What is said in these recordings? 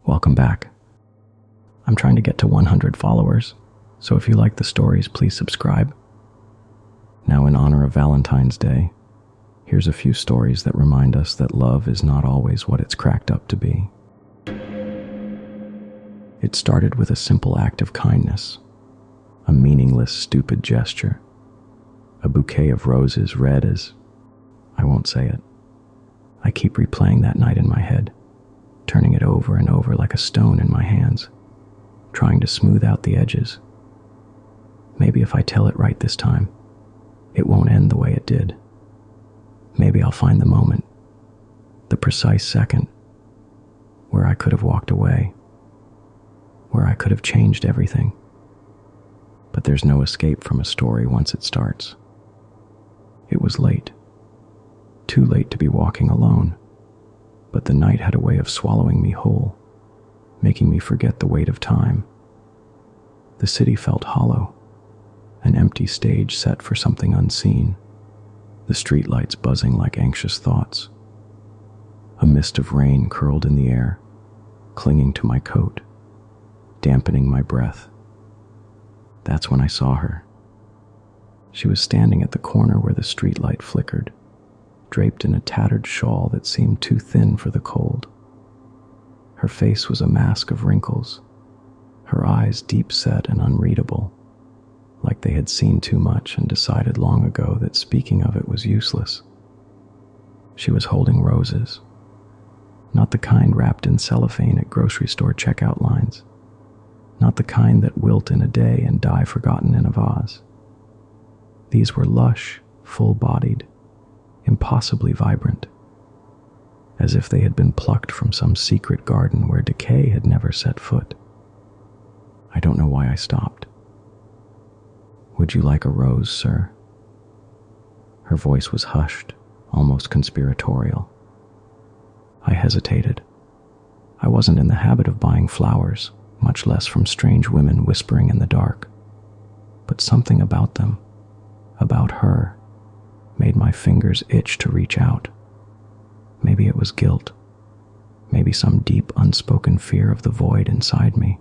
Welcome back. I'm trying to get to 100 followers, so if you like the stories, please subscribe. Now, in honor of Valentine's Day, here's a few stories that remind us that love is not always what it's cracked up to be. It started with a simple act of kindness, a meaningless, stupid gesture, a bouquet of roses red as... I won't say it. I keep replaying that night in my head, turning it over and over like a stone in my hands, trying to smooth out the edges. Maybe if I tell it right this time, it won't end the way it did. Maybe I'll find the moment, the precise second, where I could have walked away, where I could have changed everything. But there's no escape from a story once it starts. It was late. Too late to be walking alone, but the night had a way of swallowing me whole, making me forget the weight of time. The city felt hollow, an empty stage set for something unseen, the streetlights buzzing like anxious thoughts. A mist of rain curled in the air, clinging to my coat, dampening my breath. That's when I saw her. She was standing at the corner where the streetlight flickered, draped in a tattered shawl that seemed too thin for the cold. Her face was a mask of wrinkles, her eyes deep-set and unreadable, like they had seen too much and decided long ago that speaking of it was useless. She was holding roses, not the kind wrapped in cellophane at grocery store checkout lines, not the kind that wilt in a day and die forgotten in a vase. These were lush, full-bodied, impossibly vibrant, as if they had been plucked from some secret garden where decay had never set foot. I don't know why I stopped. "Would you like a rose, sir?" Her voice was hushed, almost conspiratorial. I hesitated. I wasn't in the habit of buying flowers, much less from strange women whispering in the dark. But something about them, about her, made my fingers itch to reach out. Maybe it was guilt. Maybe some deep, unspoken fear of the void inside me.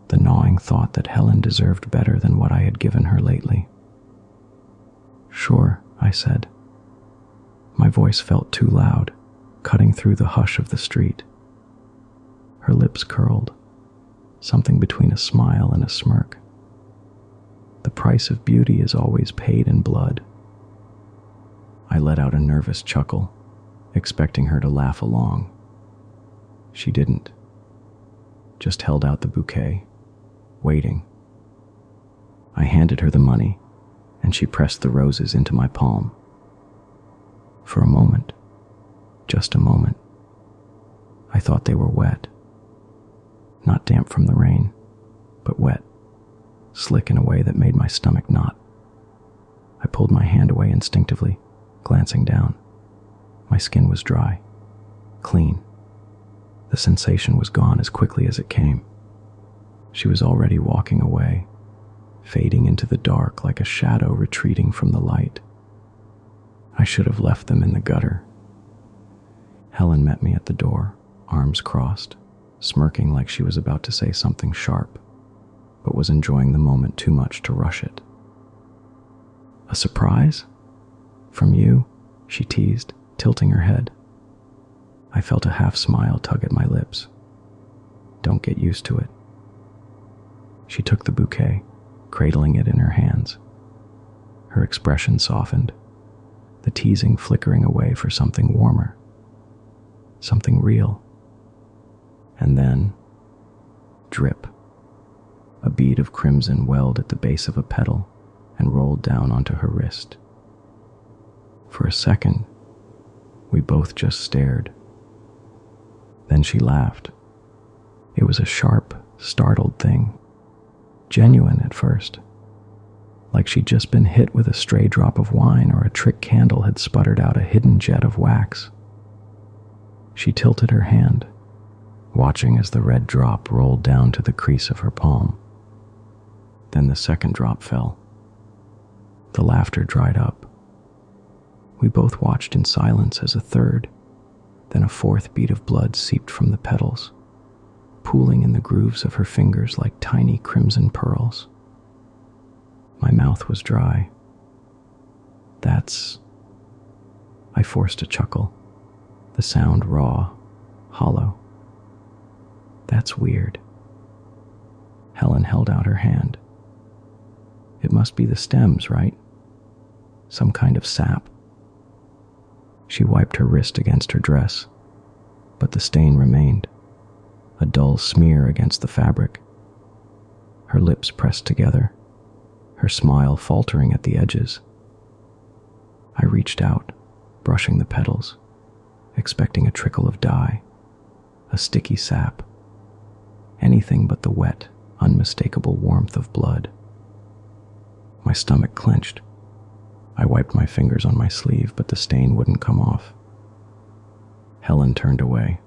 The gnawing thought that Helen deserved better than what I had given her lately. "Sure," I said. My voice felt too loud, cutting through the hush of the street. Her lips curled, something between a smile and a smirk. The price of beauty is always paid in blood. I let out a nervous chuckle, expecting her to laugh along. She didn't. Just held out the bouquet, waiting. I handed her the money, and she pressed the roses into my palm. For a moment, just a moment, I thought they were wet. Not damp from the rain, but wet, slick in a way that made my stomach knot. I pulled my hand away instinctively, glancing down. My skin was dry, clean. The sensation was gone as quickly as it came. She was already walking away, fading into the dark like a shadow retreating from the light. I should have left them in the gutter. Helen met me at the door, arms crossed, smirking like she was about to say something sharp, but was enjoying the moment too much to rush it. "A surprise? From you?" she teased, tilting her head. I felt a half-smile tug at my lips. "Don't get used to it." She took the bouquet, cradling it in her hands. Her expression softened, the teasing flickering away for something warmer, something real. And then, drip. A bead of crimson welled at the base of a petal and rolled down onto her wrist. For a second, we both just stared. Then she laughed. It was a sharp, startled thing, genuine at first, like she'd just been hit with a stray drop of wine or a trick candle had sputtered out a hidden jet of wax. She tilted her hand, watching as the red drop rolled down to the crease of her palm. Then the second drop fell. The laughter dried up. We both watched in silence as a third, then a fourth bead of blood seeped from the petals, pooling in the grooves of her fingers like tiny crimson pearls. My mouth was dry. I forced a chuckle, the sound raw, hollow. That's weird. Helen held out her hand. It must be the stems, right? Some kind of sap. She wiped her wrist against her dress, but the stain remained, a dull smear against the fabric. Her lips pressed together, her smile faltering at the edges. I reached out, brushing the petals, expecting a trickle of dye, a sticky sap, anything but the wet, unmistakable warmth of blood. My stomach clenched. I wiped my fingers on my sleeve, but the stain wouldn't come off. Helen turned away.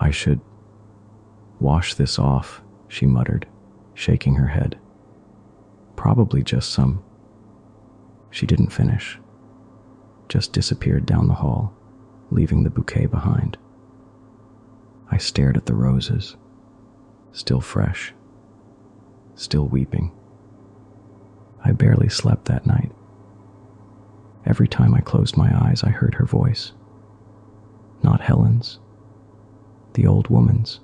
I should wash this off, she muttered, shaking her head. Probably just some. She didn't finish, just disappeared down the hall, leaving the bouquet behind. I stared at the roses, still fresh, still weeping. I barely slept that night. Every time I closed my eyes, I heard her voice. Not Helen's, the old woman's.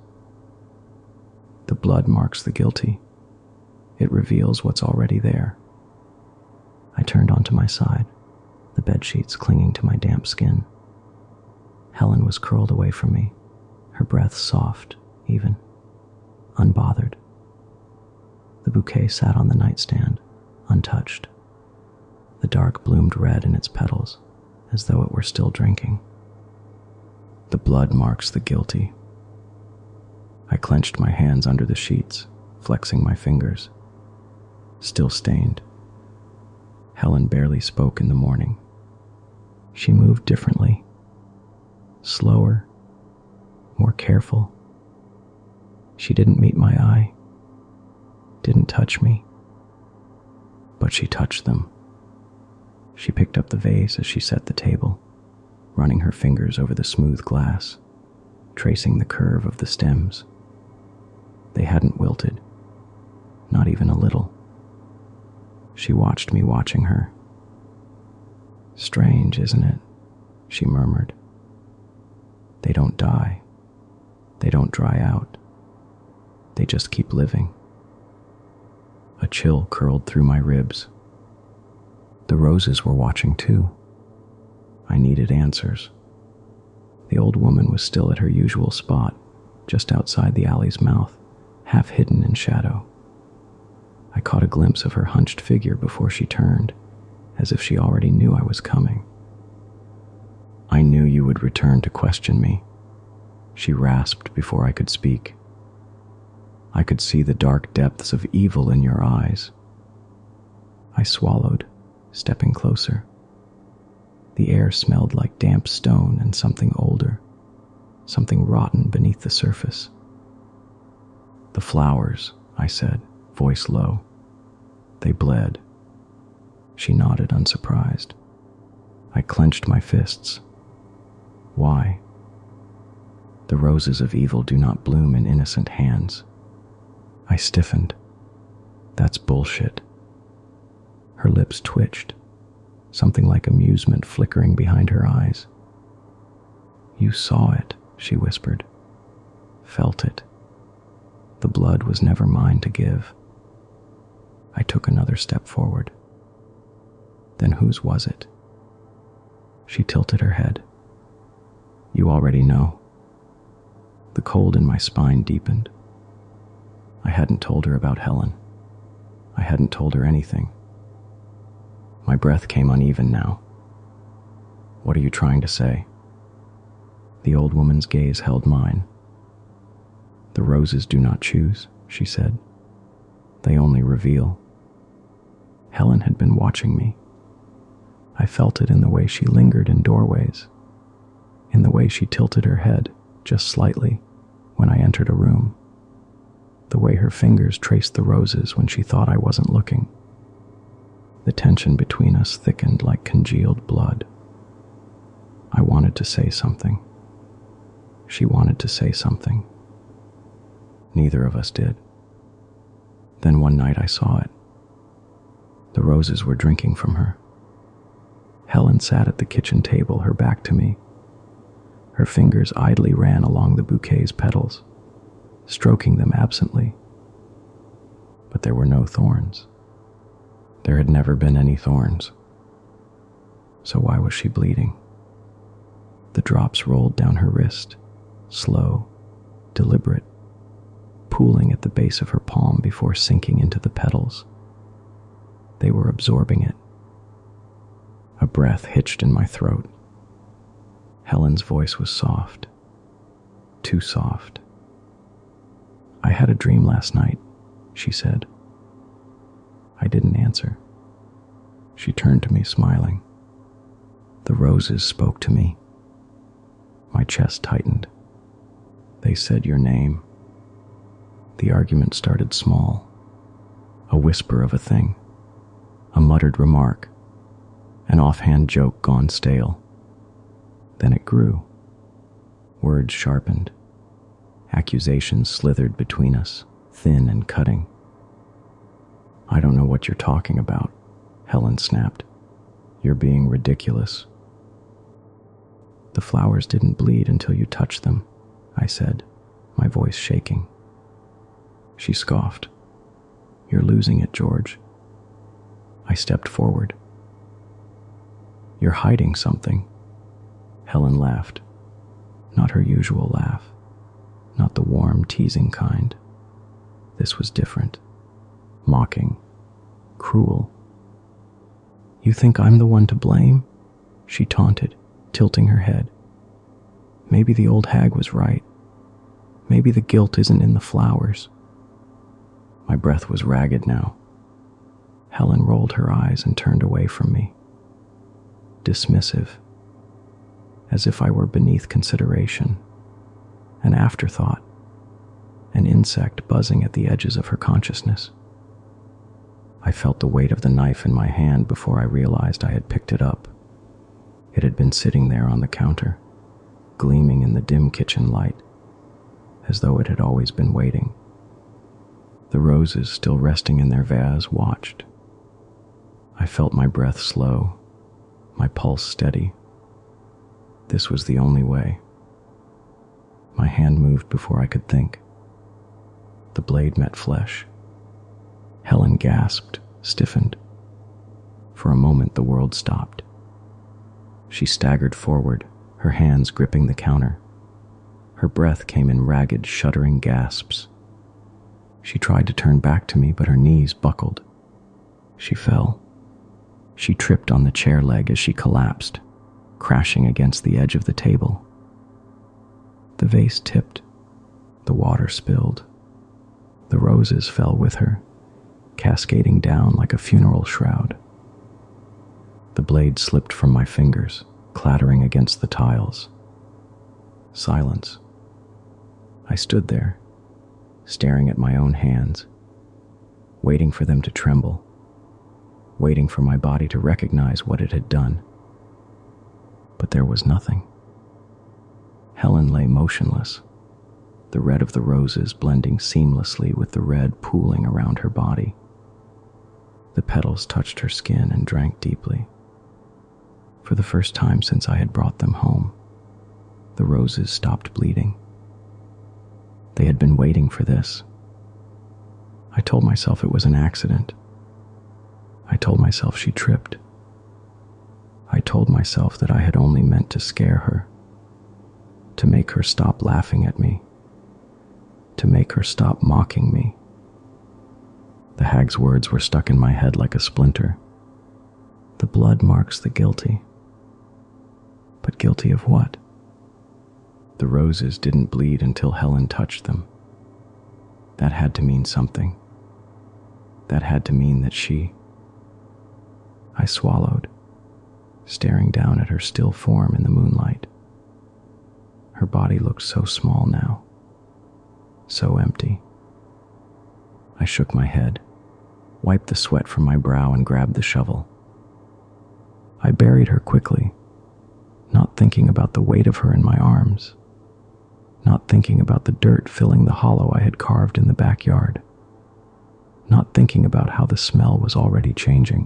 The blood marks the guilty. It reveals what's already there. I turned onto my side, the bedsheets clinging to my damp skin. Helen was curled away from me, her breath soft, even, unbothered. The bouquet sat on the nightstand, untouched. The dark bloomed red in its petals, as though it were still drinking. The blood marks the guilty. I clenched my hands under the sheets, flexing my fingers. Still stained. Helen barely spoke in the morning. She moved differently, slower, more careful. She didn't meet my eye, didn't touch me, but she touched them. She picked up the vase as she set the table, running her fingers over the smooth glass, tracing the curve of the stems. They hadn't wilted, not even a little. She watched me watching her. Strange, isn't it? She murmured. They don't die. They don't dry out. They just keep living. A chill curled through my ribs. The roses were watching too. I needed answers. The old woman was still at her usual spot, just outside the alley's mouth, half hidden in shadow. I caught a glimpse of her hunched figure before she turned, as if she already knew I was coming. I knew you would return to question me, she rasped before I could speak. I could see the dark depths of evil in your eyes. I swallowed, stepping closer. The air smelled like damp stone and something older, something rotten beneath the surface. The flowers, I said, voice low. They bled. She nodded, unsurprised. I clenched my fists. Why? The roses of evil do not bloom in innocent hands. I stiffened. That's bullshit. Her lips twitched, something like amusement flickering behind her eyes. You saw it, she whispered. Felt it. The blood was never mine to give. I took another step forward. Then whose was it? She tilted her head. You already know. The cold in my spine deepened. I hadn't told her about Helen. I hadn't told her anything. My breath came uneven now. What are you trying to say? The old woman's gaze held mine. The roses do not choose, she said. They only reveal. Helen had been watching me. I felt it in the way she lingered in doorways, in the way she tilted her head, just slightly, when I entered a room, the way her fingers traced the roses when she thought I wasn't looking. The tension between us thickened like congealed blood. I wanted to say something. She wanted to say something. Neither of us did. Then one night I saw it. The roses were drinking from her. Helen sat at the kitchen table, her back to me. Her fingers idly ran along the bouquet's petals, stroking them absently. But there were no thorns. There had never been any thorns. So why was she bleeding? The drops rolled down her wrist, slow, deliberate, pooling at the base of her palm before sinking into the petals. They were absorbing it. A breath hitched in my throat. Helen's voice was soft, too soft. "I had a dream last night," she said. I didn't answer. She turned to me, smiling. The roses spoke to me. My chest tightened. They said your name. The argument started small, a whisper of a thing, a muttered remark, an offhand joke gone stale. Then it grew. Words sharpened. Accusations slithered between us, thin and cutting. "I don't know what you're talking about," Helen snapped. "You're being ridiculous." "The flowers didn't bleed until you touched them," I said, my voice shaking. She scoffed. "You're losing it, George." I stepped forward. "You're hiding something." Helen laughed. Not her usual laugh. Not the warm, teasing kind. This was different. Mocking. Cruel. "You think I'm the one to blame?" she taunted, tilting her head. "Maybe the old hag was right. Maybe the guilt isn't in the flowers." My breath was ragged now. Helen rolled her eyes and turned away from me. Dismissive. As if I were beneath consideration. An afterthought. An insect buzzing at the edges of her consciousness. I felt the weight of the knife in my hand before I realized I had picked it up. It had been sitting there on the counter, gleaming in the dim kitchen light, as though it had always been waiting. The roses, still resting in their vase, watched. I felt my breath slow, my pulse steady. This was the only way. My hand moved before I could think. The blade met flesh. Helen gasped, stiffened. For a moment the world stopped. She staggered forward, her hands gripping the counter. Her breath came in ragged, shuddering gasps. She tried to turn back to me, but her knees buckled. She fell. She tripped on the chair leg as she collapsed, crashing against the edge of the table. The vase tipped. The water spilled. The roses fell with her, cascading down like a funeral shroud. The blade slipped from my fingers, clattering against the tiles. Silence. I stood there, staring at my own hands, waiting for them to tremble, waiting for my body to recognize what it had done. But there was nothing. Helen lay motionless, the red of the roses blending seamlessly with the red pooling around her body. The petals touched her skin and drank deeply. For the first time since I had brought them home, the roses stopped bleeding. They had been waiting for this. I told myself it was an accident. I told myself she tripped. I told myself that I had only meant to scare her, to make her stop laughing at me, to make her stop mocking me. The hag's words were stuck in my head like a splinter. The blood marks the guilty. But guilty of what? The roses didn't bleed until Helen touched them. That had to mean something. That had to mean that she... I swallowed, staring down at her still form in the moonlight. Her body looked so small now, so empty. I shook my head, wiped the sweat from my brow, and grabbed the shovel. I buried her quickly, not thinking about the weight of her in my arms. not thinking about the dirt filling the hollow I had carved in the backyard, not thinking about how the smell was already changing.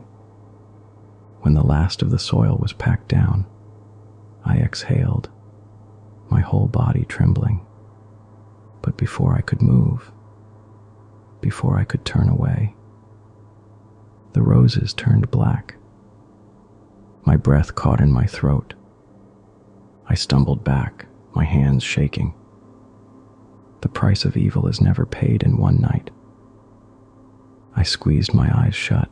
When the last of the soil was packed down, I exhaled, my whole body trembling. But before I could move, before I could turn away, the roses turned black. My breath caught in my throat. I stumbled back, my hands shaking. The price of evil is never paid in one night. I squeezed my eyes shut.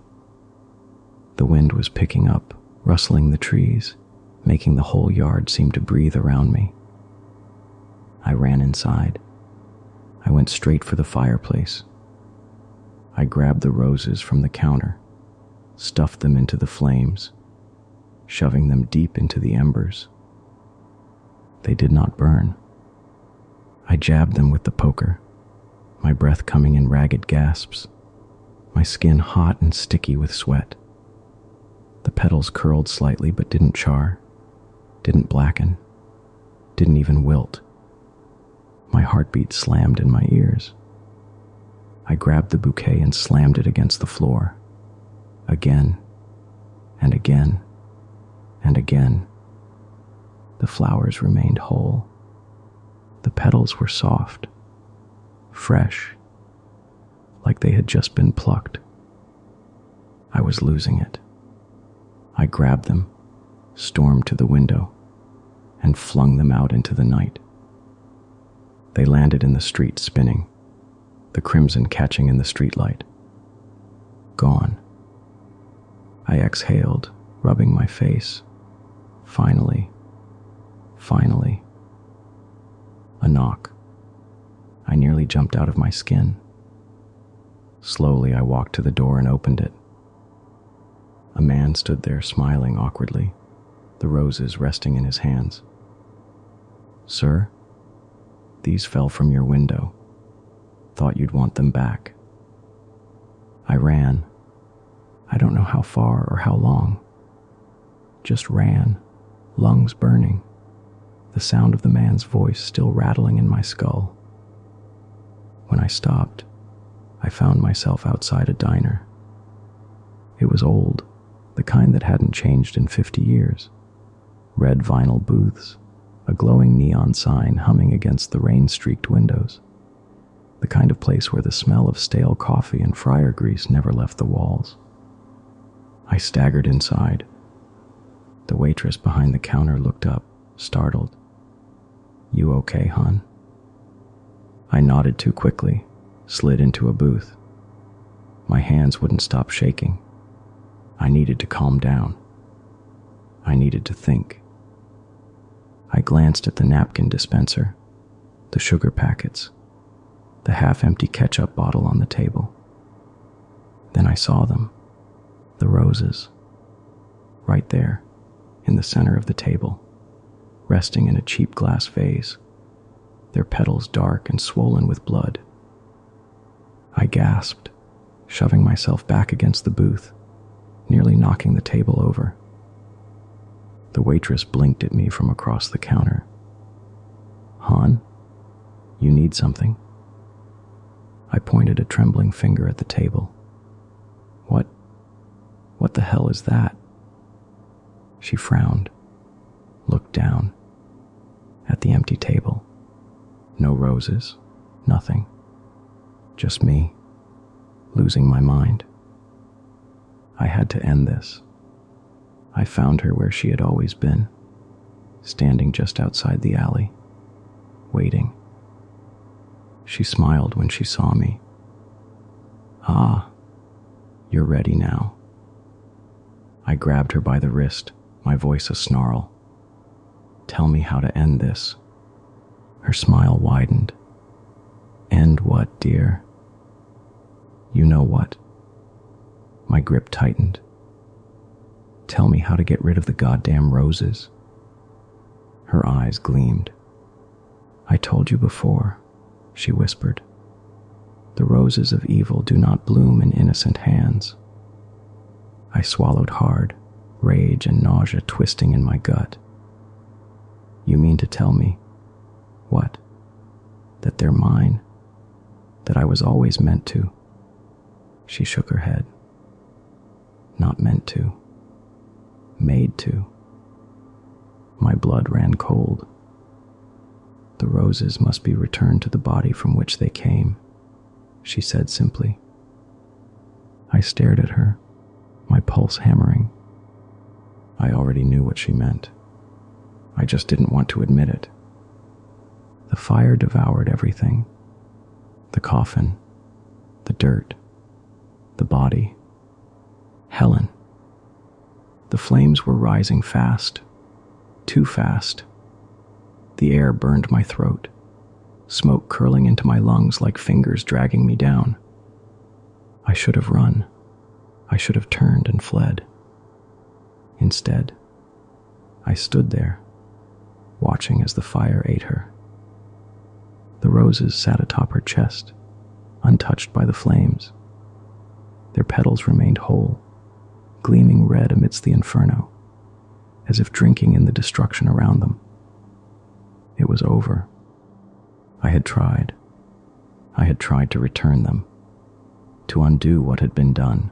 The wind was picking up, rustling the trees, making the whole yard seem to breathe around me. I ran inside. I went straight for the fireplace. I grabbed the roses from the counter, stuffed them into the flames, shoving them deep into the embers. They did not burn. I jabbed them with the poker, my breath coming in ragged gasps, my skin hot and sticky with sweat. The petals curled slightly but didn't char, didn't blacken, didn't even wilt. My heartbeat slammed in my ears. I grabbed the bouquet and slammed it against the floor. Again, and again, and again. The flowers remained whole. The petals were soft, fresh, like they had just been plucked. I was losing it. I grabbed them, stormed to the window, and flung them out into the night. They landed in the street spinning, the crimson catching in the streetlight. Gone. I exhaled, rubbing my face. Finally. A knock. I nearly jumped out of my skin. Slowly, I walked to the door and opened it. A man stood there smiling awkwardly, the roses resting in his hands. "Sir, these fell from your window. Thought you'd want them back." I ran. I don't know how far or how long. Just ran, lungs burning, the sound of the man's voice still rattling in my skull. When I stopped, I found myself outside a diner. It was old, the kind that hadn't changed in 50 years. Red vinyl booths, a glowing neon sign humming against the rain-streaked windows. The kind of place where the smell of stale coffee and fryer grease never left the walls. I staggered inside. The waitress behind the counter looked up, startled. "You okay, hon?" I nodded too quickly, slid into a booth. My hands wouldn't stop shaking. I needed to calm down. I needed to think. I glanced at the napkin dispenser, the sugar packets, the half-empty ketchup bottle on the table. Then I saw them, the roses, right there, in the center of the table, resting in a cheap glass vase, their petals dark and swollen with blood. I gasped, shoving myself back against the booth, nearly knocking the table over. The waitress blinked at me from across the counter. "Hon, you need something?" I pointed a trembling finger at the table. What the hell is that?" She frowned, looked down, at the empty table. No roses, nothing. Just me, losing my mind. I had to end this. I found her where she had always been, standing just outside the alley, waiting. She smiled when she saw me. "Ah, you're ready now." I grabbed her by the wrist, my voice a snarl. "Tell me how to end this." Her smile widened. "End what, dear?" "You know what." My grip tightened. "Tell me how to get rid of the goddamn roses." Her eyes gleamed. "I told you before," she whispered. "The roses of evil do not bloom in innocent hands." I swallowed hard, rage and nausea twisting in my gut. "You mean to tell me what?" that they're mine, that I was always meant to. She shook her head. Not meant to. Made to. My blood ran cold. The roses must be returned to the body from which they came, she said simply. I stared at her, my pulse hammering. I already knew what she meant. I just didn't want to admit it. The fire devoured everything. The coffin, the dirt, the body. Helen. The flames were rising fast, too fast. The air burned my throat, smoke curling into my lungs like fingers dragging me down. I should have run. I should have turned and fled. Instead, I stood there, watching as the fire ate her. The roses sat atop her chest, untouched by the flames. Their petals remained whole, gleaming red amidst the inferno, as if drinking in the destruction around them. It was over. I had tried. I had tried to return them, to undo what had been done.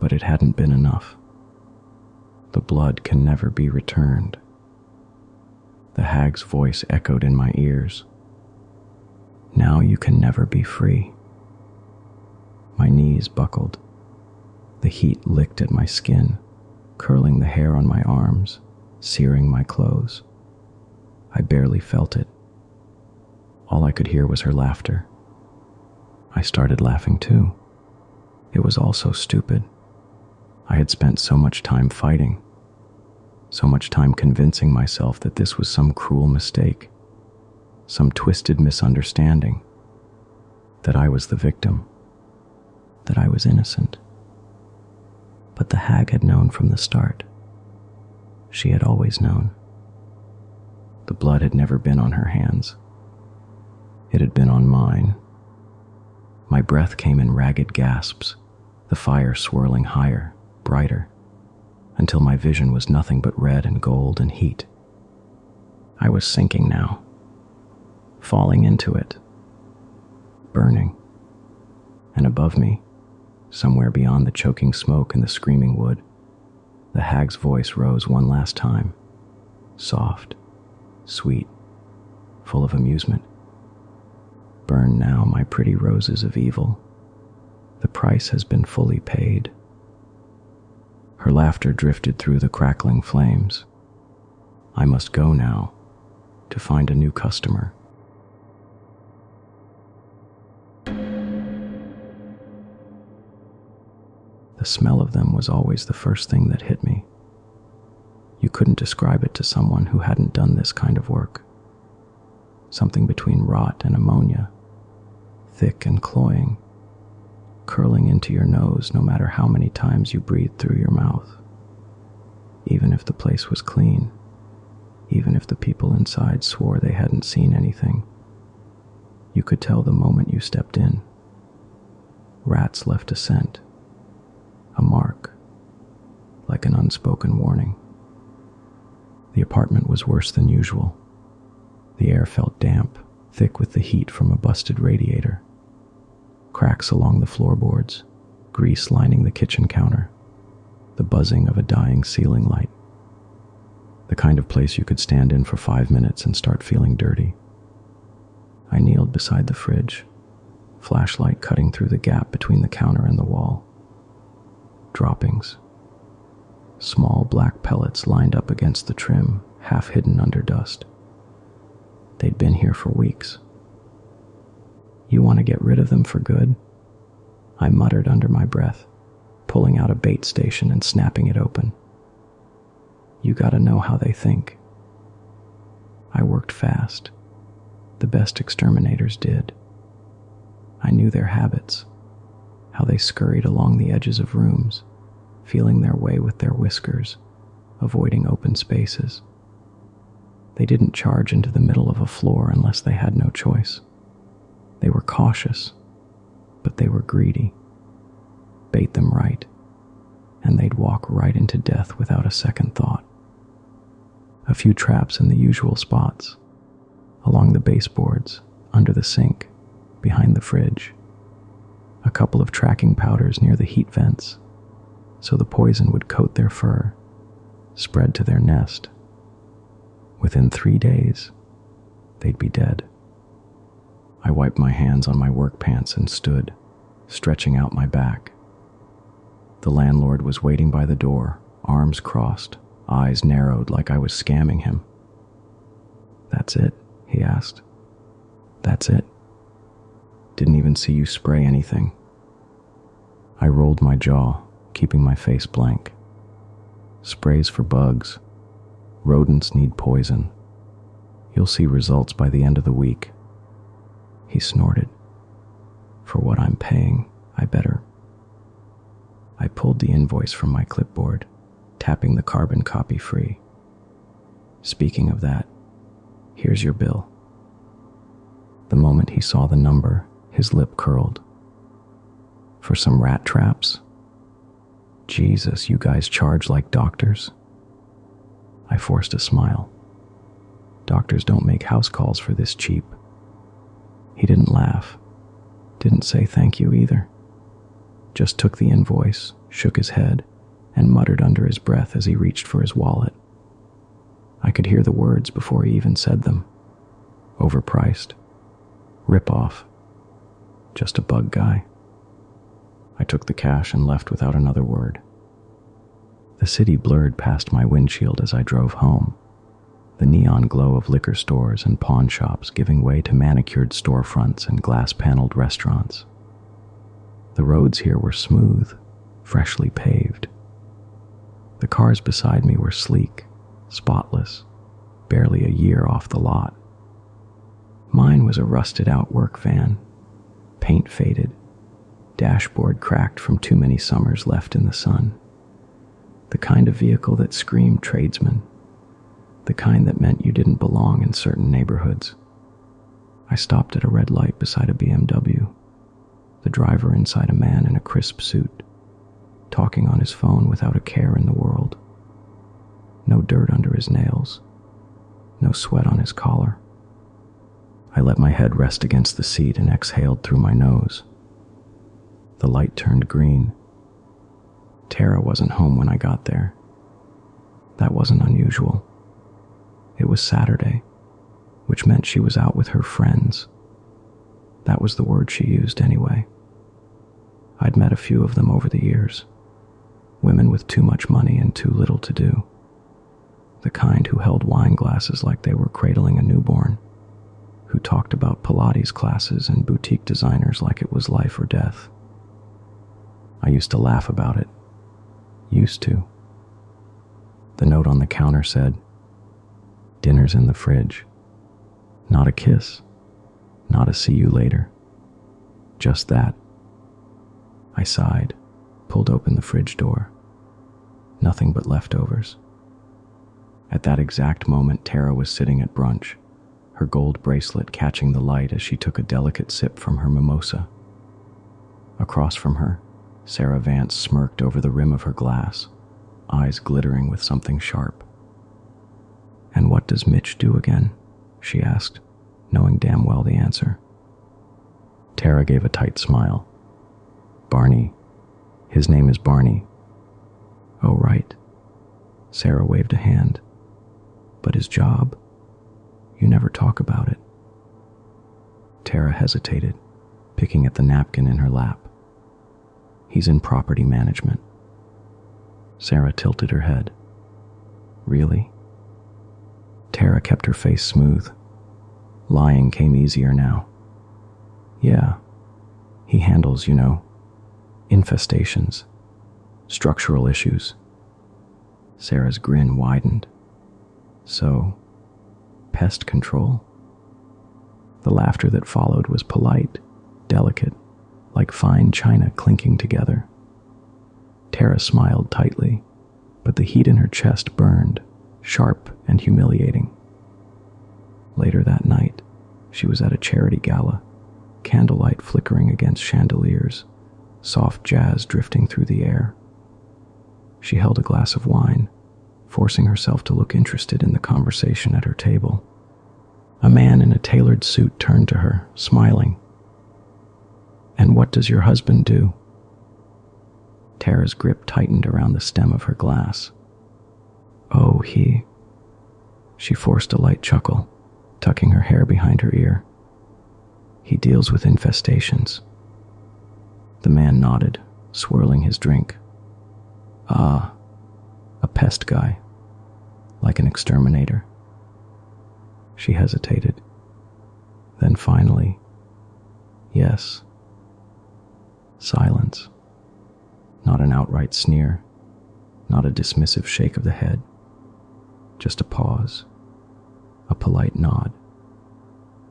But it hadn't been enough. The blood can never be returned. The hag's voice echoed in my ears. Now you can never be free. My knees buckled. The heat licked at my skin, curling the hair on my arms, searing my clothes. I barely felt it. All I could hear was her laughter. I started laughing too. It was all so stupid. I had spent so much time fighting, so much time convincing myself that this was some cruel mistake, some twisted misunderstanding, that I was the victim, that I was innocent. But the hag had known from the start. She had always known. The blood had never been on her hands. It had been on mine. My breath came in ragged gasps, the fire swirling higher, brighter, until my vision was nothing but red and gold and heat. I was sinking now, falling into it, burning. And above me, somewhere beyond the choking smoke and the screaming wood, the hag's voice rose one last time, soft, sweet, full of amusement. Burn now, my pretty roses of evil. The price has been fully paid. Her laughter drifted through the crackling flames. I must go now to find a new customer. The smell of them was always the first thing that hit me. You couldn't describe it to someone who hadn't done this kind of work. Something between rot and ammonia, thick and cloying, curling into your nose no matter how many times you breathed through your mouth. Even if the place was clean, even if the people inside swore they hadn't seen anything, you could tell the moment you stepped in. Rats left a scent, a mark, like an unspoken warning. The apartment was worse than usual. The air felt damp, thick with the heat from a busted radiator. Cracks along the floorboards, grease lining the kitchen counter, the buzzing of a dying ceiling light. The kind of place you could stand in for 5 minutes and start feeling dirty. I kneeled beside the fridge, flashlight cutting through the gap between the counter and the wall. Droppings. Small black pellets lined up against the trim, half hidden under dust. They'd been here for weeks. You want to get rid of them for good? I muttered under my breath, pulling out a bait station and snapping it open. You gotta know how they think. I worked fast. The best exterminators did. I knew their habits, how they scurried along the edges of rooms, feeling their way with their whiskers, avoiding open spaces. They didn't charge into the middle of a floor unless they had no choice. They were cautious, but they were greedy. Bait them right, and they'd walk right into death without a second thought. A few traps in the usual spots, along the baseboards, under the sink, behind the fridge. A couple of tracking powders near the heat vents, so the poison would coat their fur, spread to their nest. Within 3 days, they'd be dead. I wiped my hands on my work pants and stood, stretching out my back. The landlord was waiting by the door, arms crossed, eyes narrowed like I was scamming him. "That's it?" he asked. "That's it? Didn't even see you spray anything." I rolled my jaw, keeping my face blank. "Sprays for bugs. Rodents need poison. You'll see results by the end of the week." He snorted. "For what I'm paying, I better." I pulled the invoice from my clipboard, tapping the carbon copy free. "Speaking of that, here's your bill." The moment he saw the number, his lip curled. "For some rat traps? Jesus, you guys charge like doctors?" I forced a smile. "Doctors don't make house calls for this cheap." He didn't laugh, didn't say thank you either. Just took the invoice, shook his head, and muttered under his breath as he reached for his wallet. I could hear the words before he even said them. Overpriced. Rip-off. Just a bug guy. I took the cash and left without another word. The city blurred past my windshield as I drove home, the neon glow of liquor stores and pawn shops giving way to manicured storefronts and glass-paneled restaurants. The roads here were smooth, freshly paved. The cars beside me were sleek, spotless, barely a year off the lot. Mine was a rusted-out work van, paint faded, dashboard cracked from too many summers left in the sun. The kind of vehicle that screamed tradesman, the kind that meant you didn't belong in certain neighborhoods. I stopped at a red light beside a BMW, the driver inside a man in a crisp suit, talking on his phone without a care in the world. No dirt under his nails, no sweat on his collar. I let my head rest against the seat and exhaled through my nose. The light turned green. Tara wasn't home when I got there. That wasn't unusual. It was Saturday, which meant she was out with her friends. That was the word she used anyway. I'd met a few of them over the years. Women with too much money and too little to do. The kind who held wine glasses like they were cradling a newborn. Who talked about Pilates classes and boutique designers like it was life or death. I used to laugh about it. Used to. The note on the counter said, "Dinner's in the fridge. Not a kiss. Not a see you later. Just that." I sighed, pulled open the fridge door. Nothing but leftovers. At that exact moment, Tara was sitting at brunch, her gold bracelet catching the light as she took a delicate sip from her mimosa. Across from her, Sarah Vance smirked over the rim of her glass, eyes glittering with something sharp. "And what does Mitch do again?" she asked, knowing damn well the answer. Tara gave a tight smile. "Barney. His name is Barney." "Oh, right." Sarah waved a hand. "But his job? You never talk about it." Tara hesitated, picking at the napkin in her lap. "He's in property management." Sarah tilted her head. "Really?" Tara kept her face smooth. Lying came easier now. "Yeah. He handles, infestations, structural issues." Sarah's grin widened. "So, pest control?" The laughter that followed was polite, delicate, like fine china clinking together. Tara smiled tightly, but the heat in her chest burned, sharp and humiliating. Later that night, she was at a charity gala, candlelight flickering against chandeliers, soft jazz drifting through the air. She held a glass of wine, forcing herself to look interested in the conversation at her table. A man in a tailored suit turned to her, smiling. "And what does your husband do?" Tara's grip tightened around the stem of her glass. "Oh, She forced a light chuckle, tucking her hair behind her ear. "He deals with infestations." The man nodded, swirling his drink. "Ah, a pest guy, like an exterminator." She hesitated. Then finally, "Yes." Silence. Not an outright sneer, not a dismissive shake of the head. Just a pause, a polite nod,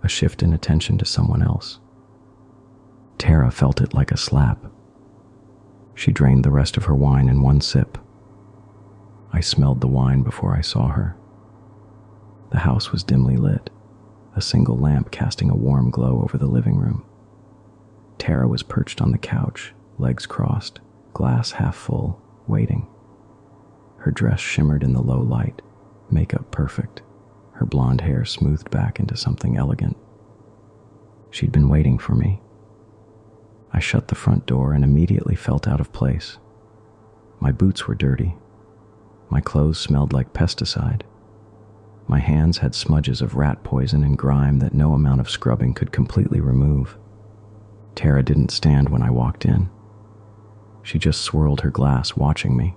a shift in attention to someone else. Tara felt it like a slap. She drained the rest of her wine in one sip. I smelled the wine before I saw her. The house was dimly lit, a single lamp casting a warm glow over the living room. Tara was perched on the couch, legs crossed, glass half full, waiting. Her dress shimmered in the low light, makeup perfect, her blonde hair smoothed back into something elegant. She'd been waiting for me. I shut the front door and immediately felt out of place. My boots were dirty. My clothes smelled like pesticide. My hands had smudges of rat poison and grime that no amount of scrubbing could completely remove. Tara didn't stand when I walked in. She just swirled her glass, watching me.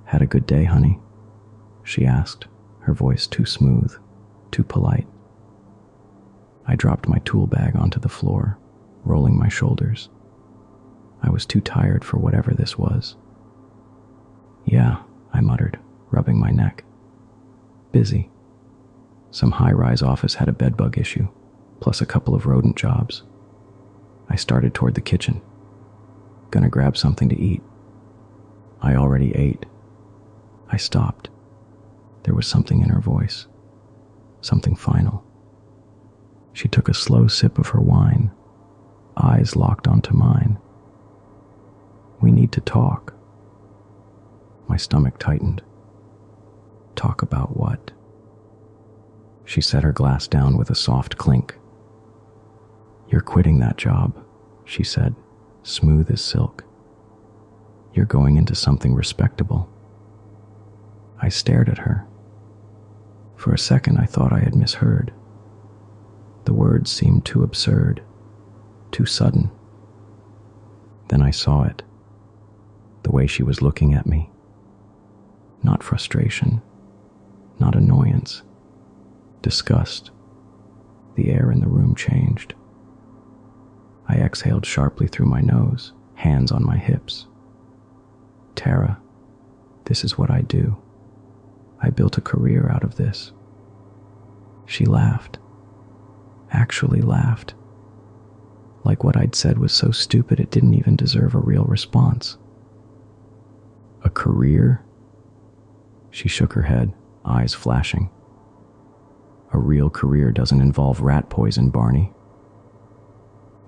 "Had a good day, honey?" she asked, her voice too smooth, too polite. I dropped my tool bag onto the floor, rolling my shoulders. I was too tired for whatever this was. "Yeah," I muttered, rubbing my neck. "Busy. Some high-rise office had a bedbug issue, plus a couple of rodent jobs." I started toward the kitchen. "Gonna grab something to eat." "I already ate." I stopped. There was something in her voice, something final. She took a slow sip of her wine, eyes locked onto mine. "We need to talk." My stomach tightened. "Talk about what?" She set her glass down with a soft clink. "You're quitting that job," she said, smooth as silk. "You're going into something respectable." I stared at her. For a second, I thought I had misheard. The words seemed too absurd, too sudden. Then I saw it, the way she was looking at me. Not frustration, not annoyance, disgust. The air in the room changed. I exhaled sharply through my nose, hands on my hips. "Tara, this is what I do. I built a career out of this." She laughed. Actually laughed. Like what I'd said was so stupid it didn't even deserve a real response. "A career?" She shook her head, eyes flashing. "A real career doesn't involve rat poison, Barney."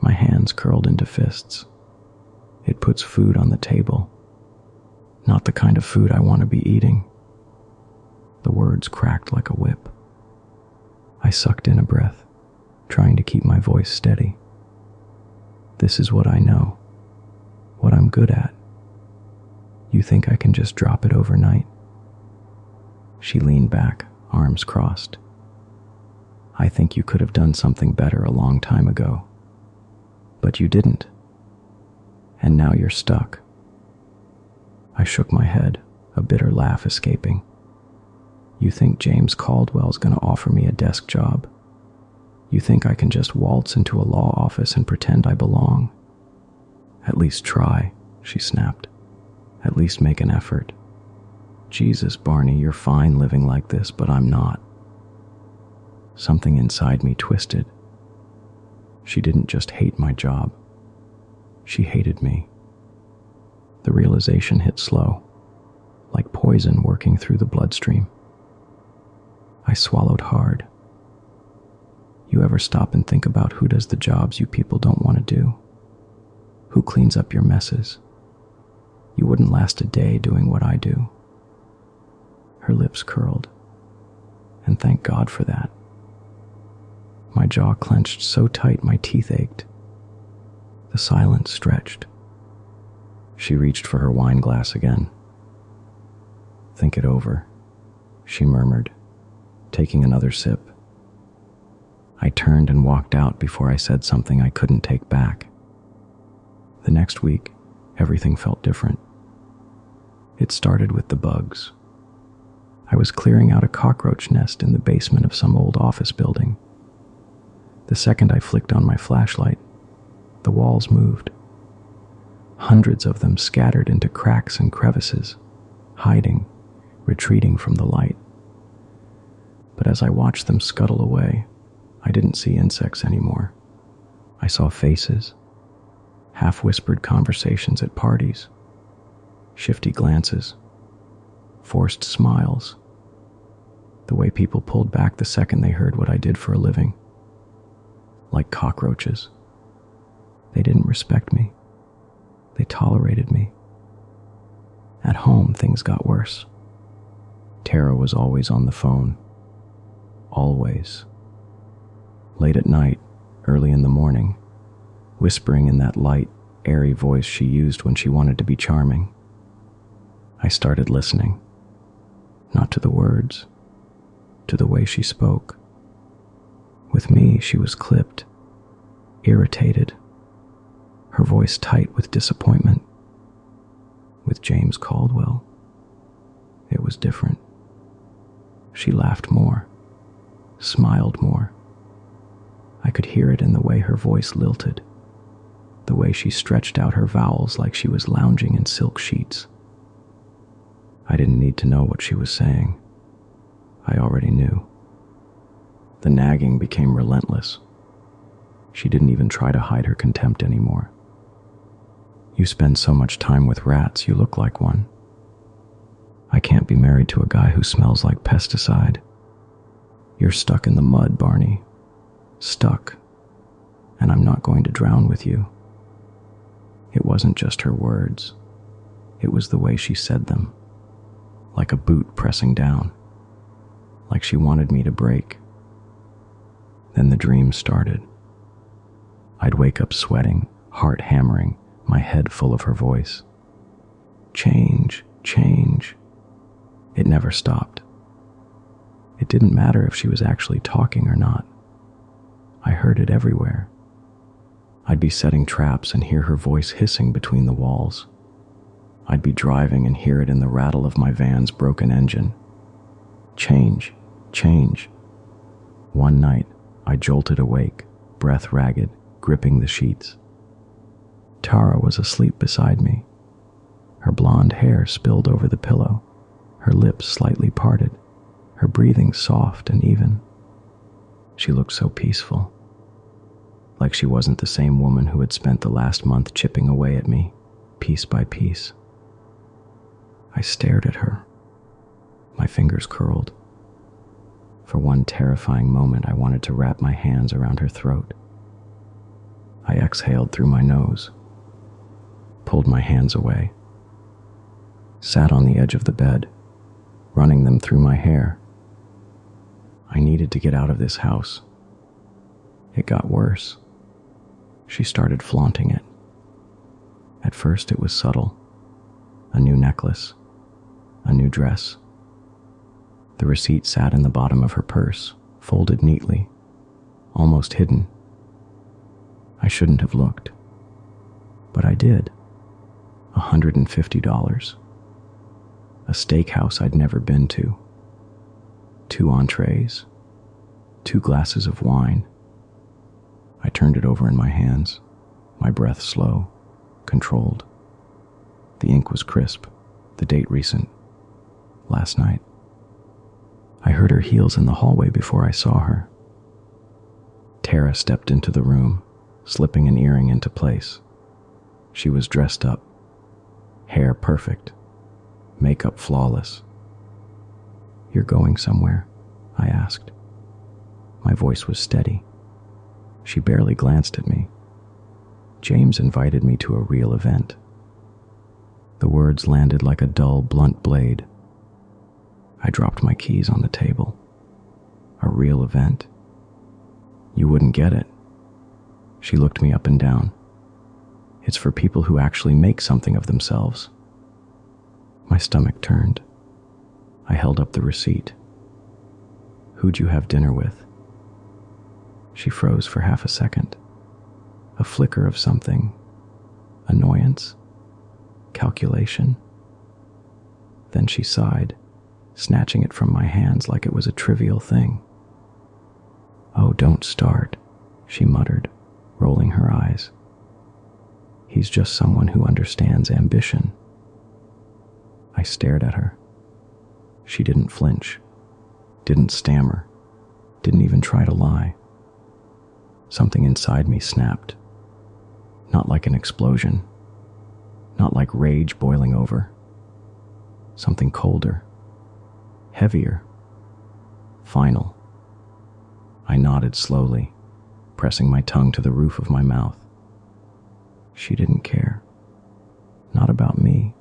My hands curled into fists. "It puts food on the table. Not the kind of food I want to be eating." The words cracked like a whip. I sucked in a breath, trying to keep my voice steady. "This is what I know, what I'm good at. You think I can just drop it overnight?" She leaned back, arms crossed. "I think you could have done something better a long time ago. But you didn't. And now you're stuck." I shook my head, a bitter laugh escaping. "You think James Caldwell's going to offer me a desk job? You think I can just waltz into a law office and pretend I belong?" "At least try," she snapped. "At least make an effort. Jesus, Barney, you're fine living like this, but I'm not." Something inside me twisted. She didn't just hate my job. She hated me. The realization hit slow, like poison working through the bloodstream. I swallowed hard. You ever stop and think about who does the jobs you people don't want to do? Who cleans up your messes? You wouldn't last a day doing what I do. Her lips curled. And thank God for that. My jaw clenched so tight my teeth ached. The silence stretched. She reached for her wine glass again. "Think it over," she murmured, taking another sip. I turned and walked out before I said something I couldn't take back. The next week, everything felt different. It started with the bugs. I was clearing out a cockroach nest in the basement of some old office building. The second I flicked on my flashlight, the walls moved. Hundreds of them scattered into cracks and crevices, hiding, retreating from the light. But as I watched them scuttle away, I didn't see insects anymore. I saw faces, half-whispered conversations at parties, shifty glances, forced smiles, the way people pulled back the second they heard what I did for a living. Like cockroaches. They didn't respect me. They tolerated me. At home, things got worse. Tara was always on the phone. Always. Late at night, early in the morning, whispering in that light, airy voice she used when she wanted to be charming. I started listening. Not to the words, to the way she spoke. With me, she was clipped, irritated, her voice tight with disappointment. With James Caldwell, it was different. She laughed more, smiled more. I could hear it in the way her voice lilted, the way she stretched out her vowels like she was lounging in silk sheets. I didn't need to know what she was saying. I already knew. The nagging became relentless. She didn't even try to hide her contempt anymore. "You spend so much time with rats, you look like one. I can't be married to a guy who smells like pesticide. You're stuck in the mud, Barney. Stuck. And I'm not going to drown with you." It wasn't just her words. It was the way she said them. Like a boot pressing down. Like she wanted me to break. Then the dream started. I'd wake up sweating, heart hammering, my head full of her voice. Change, change. It never stopped. It didn't matter if she was actually talking or not. I heard it everywhere. I'd be setting traps and hear her voice hissing between the walls. I'd be driving and hear it in the rattle of my van's broken engine. Change, change. One night, I jolted awake, breath ragged, gripping the sheets. Tara was asleep beside me. Her blonde hair spilled over the pillow, her lips slightly parted, her breathing soft and even. She looked so peaceful, like she wasn't the same woman who had spent the last month chipping away at me, piece by piece. I stared at her, my fingers curled. For one terrifying moment, I wanted to wrap my hands around her throat. I exhaled through my nose, pulled my hands away, sat on the edge of the bed, running them through my hair. I needed to get out of this house. It got worse. She started flaunting it. At first it was subtle. A new necklace, a new dress. The receipt sat in the bottom of her purse, folded neatly, almost hidden. I shouldn't have looked, but I did. $150. A steakhouse I'd never been to. 2 entrees, 2 glasses of wine. I turned it over in my hands, my breath slow, controlled. The ink was crisp, the date recent. Last night. I heard her heels in the hallway before I saw her. Tara stepped into the room, slipping an earring into place. She was dressed up, hair perfect, makeup flawless. "You're going somewhere?" I asked. My voice was steady. She barely glanced at me. "James invited me to a real event." The words landed like a dull, blunt blade. I dropped my keys on the table. A real event? You wouldn't get it. She looked me up and down. It's for people who actually make something of themselves. My stomach turned. I held up the receipt. Who'd you have dinner with? She froze for half a second. A flicker of something. Annoyance. Calculation. Then she sighed, snatching it from my hands like it was a trivial thing. Oh, don't start, she muttered, rolling her eyes. He's just someone who understands ambition. I stared at her. She didn't flinch, didn't stammer, didn't even try to lie. Something inside me snapped. Not like an explosion, not like rage boiling over. Something colder, heavier, final. I nodded slowly, pressing my tongue to the roof of my mouth. She didn't care. Not about me.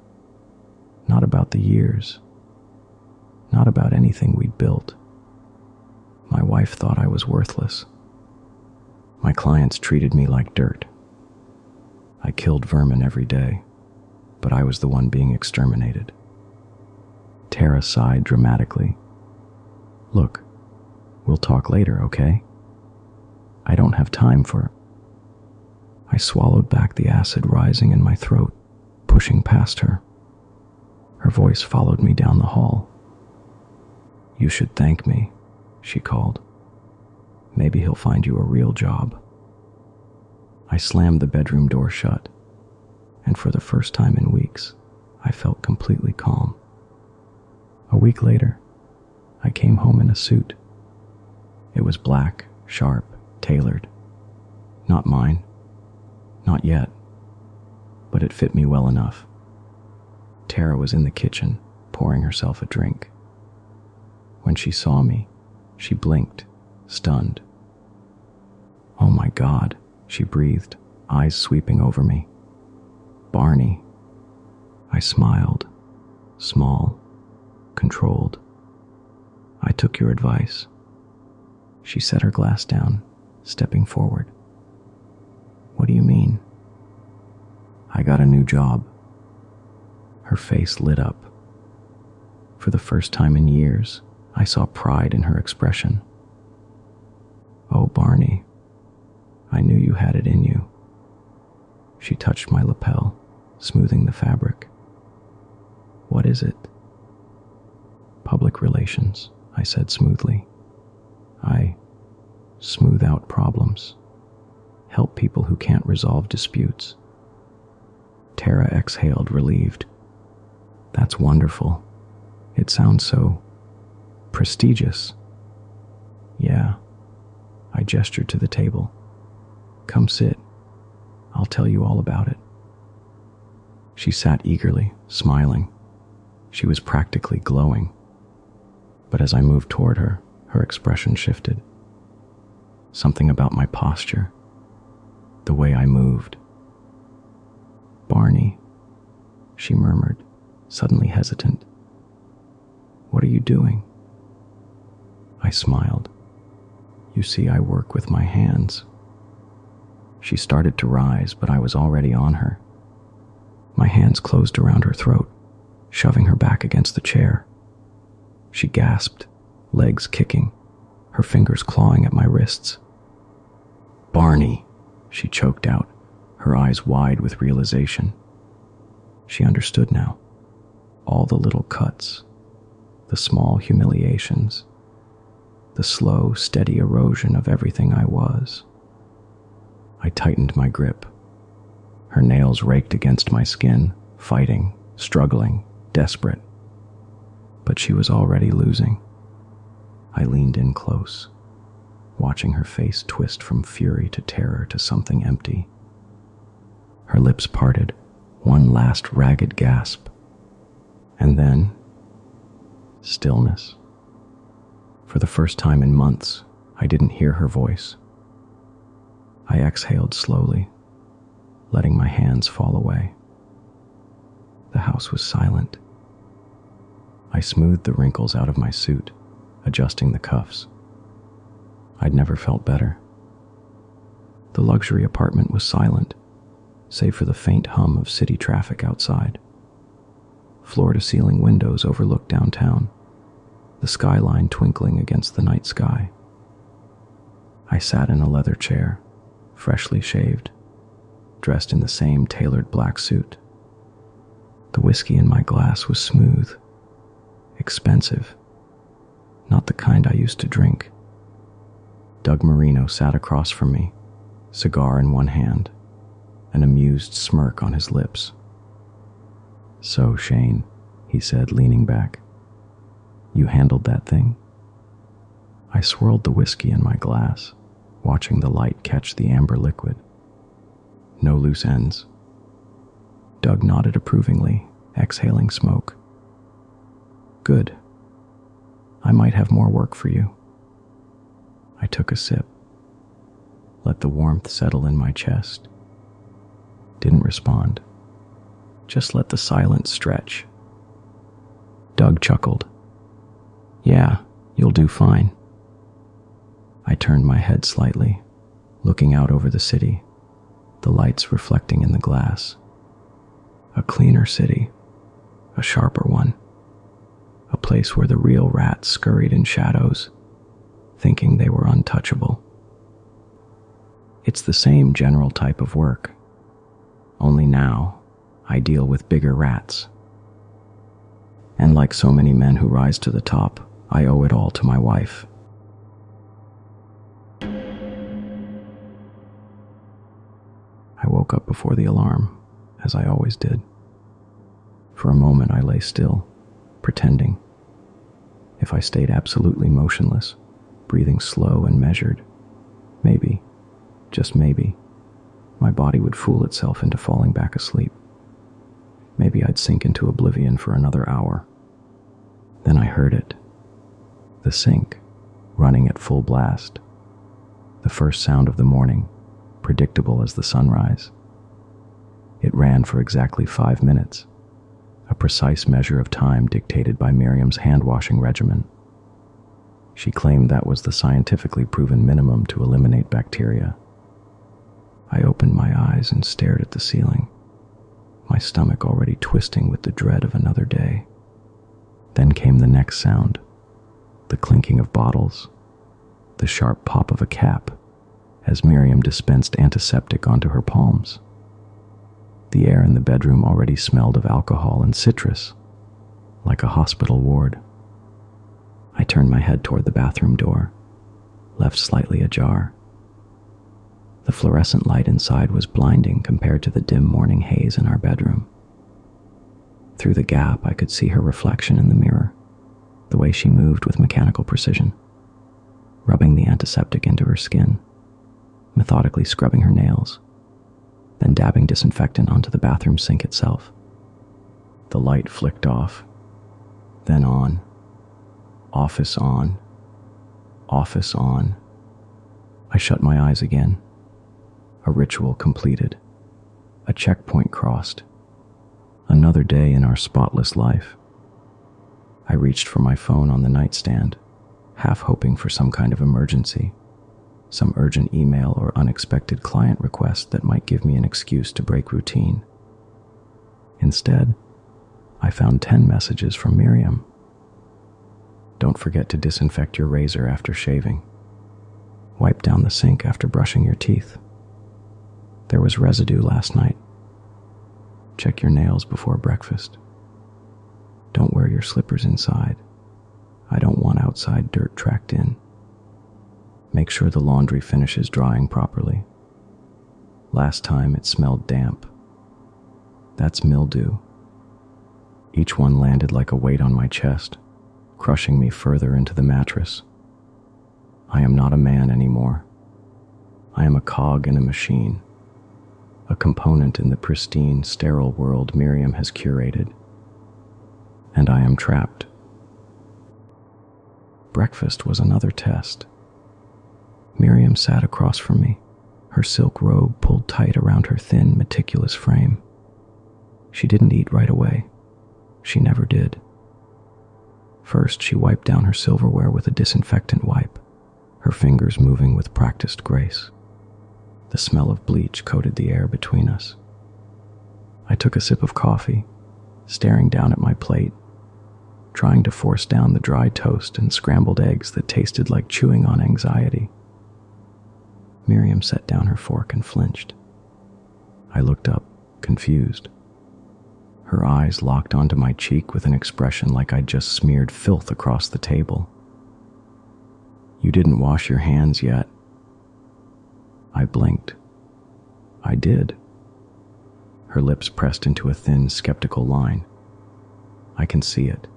Not about the years. Not about anything we'd built. My wife thought I was worthless. My clients treated me like dirt. I killed vermin every day, but I was the one being exterminated. Tara sighed dramatically. Look, we'll talk later, okay? I don't have time for... I swallowed back the acid rising in my throat, pushing past her. Her voice followed me down the hall. You should thank me, she called. Maybe he'll find you a real job. I slammed the bedroom door shut, and for the first time in weeks, I felt completely calm. A week later, I came home in a suit. It was black, sharp, tailored. Not mine. Not yet. But it fit me well enough. Tara was in the kitchen, pouring herself a drink. When she saw me, she blinked, stunned. Oh my God, she breathed, eyes sweeping over me. Barney. I smiled, small, controlled. I took your advice. She set her glass down, stepping forward. What do you mean? I got a new job. Her face lit up. For the first time in years, I saw pride in her expression. Oh, Barney, I knew you had it in you. She touched my lapel, smoothing the fabric. What is it? Public relations, I said smoothly. I smooth out problems, help people who can't resolve disputes. Tara exhaled, relieved. That's wonderful. It sounds so prestigious. Yeah. I gestured to the table. Come sit. I'll tell you all about it. She sat eagerly, smiling. She was practically glowing. But as I moved toward her, her expression shifted. Something about my posture, the way I moved. Barney, she murmured, suddenly hesitant. What are you doing? I smiled. You see, I work with my hands. She started to rise, but I was already on her. My hands closed around her throat, shoving her back against the chair. She gasped, legs kicking, her fingers clawing at my wrists. Barney, she choked out, her eyes wide with realization. She understood now. All the little cuts, the small humiliations, the slow, steady erosion of everything I was. I tightened my grip. Her nails raked against my skin, fighting, struggling, desperate. But she was already losing. I leaned in close, watching her face twist from fury to terror to something empty. Her lips parted, one last ragged gasp. And then, stillness. For the first time in months, I didn't hear her voice. I exhaled slowly, letting my hands fall away. The house was silent. I smoothed the wrinkles out of my suit, adjusting the cuffs. I'd never felt better, The luxury apartment was silent, save for the faint hum of city traffic outside. Floor-to-ceiling windows overlooked downtown, the skyline twinkling against the night sky. I sat in a leather chair, freshly shaved, dressed in the same tailored black suit. The whiskey in my glass was smooth, expensive, not the kind I used to drink. Doug Marino sat across from me, cigar in one hand, an amused smirk on his lips. "So, Shane," he said, leaning back, "you handled that thing?" I swirled the whiskey in my glass, watching the light catch the amber liquid. "No loose ends." Doug nodded approvingly, exhaling smoke. "Good. I might have more work for you." I took a sip, let the warmth settle in my chest. Didn't respond. Just let the silence stretch. Doug chuckled. "Yeah, you'll do fine." I turned my head slightly, looking out over the city, the lights reflecting in the glass. A cleaner city, a sharper one, a place where the real rats scurried in shadows, thinking they were untouchable. It's the same general type of work, only now I deal with bigger rats. And like so many men who rise to the top, I owe it all to my wife. I woke up before the alarm, as I always did. For a moment I lay still, pretending. If I stayed absolutely motionless, breathing slow and measured, maybe, just maybe, my body would fool itself into falling back asleep. Maybe I'd sink into oblivion for another hour. Then I heard it. The sink, running at full blast. The first sound of the morning, predictable as the sunrise. It ran for exactly 5 minutes, a precise measure of time dictated by Miriam's hand-washing regimen. She claimed that was the scientifically proven minimum to eliminate bacteria. I opened my eyes and stared at the ceiling, my stomach already twisting with the dread of another day. Then came the next sound, the clinking of bottles, the sharp pop of a cap, as Miriam dispensed antiseptic onto her palms. The air in the bedroom already smelled of alcohol and citrus, like a hospital ward. I turned my head toward the bathroom door, left slightly ajar. The fluorescent light inside was blinding compared to the dim morning haze in our bedroom. Through the gap, I could see her reflection in the mirror, the way she moved with mechanical precision, rubbing the antiseptic into her skin, methodically scrubbing her nails, then dabbing disinfectant onto the bathroom sink itself. The light flicked off, then on, office on, office on. I shut my eyes again. A ritual completed. A checkpoint crossed. Another day in our spotless life. I reached for my phone on the nightstand, half hoping for some kind of emergency, some urgent email or unexpected client request that might give me an excuse to break routine. Instead, I found 10 messages from Miriam. Don't forget to disinfect your razor after shaving. Wipe down the sink after brushing your teeth. There was residue last night. Check your nails before breakfast. Don't wear your slippers inside. I don't want outside dirt tracked in. Make sure the laundry finishes drying properly. Last time it smelled damp. That's mildew. Each one landed like a weight on my chest, crushing me further into the mattress. I am not a man anymore. I am a cog in a machine, a component in the pristine, sterile world Miriam has curated. And I am trapped. Breakfast was another test. Miriam sat across from me, her silk robe pulled tight around her thin, meticulous frame. She didn't eat right away. She never did. First, she wiped down her silverware with a disinfectant wipe, her fingers moving with practiced grace. The smell of bleach coated the air between us. I took a sip of coffee, staring down at my plate, trying to force down the dry toast and scrambled eggs that tasted like chewing on anxiety. Miriam set down her fork and flinched. I looked up, confused. Her eyes locked onto my cheek with an expression like I'd just smeared filth across the table. "You didn't wash your hands yet." I blinked. I did. Her lips pressed into a thin, skeptical line. I can see it.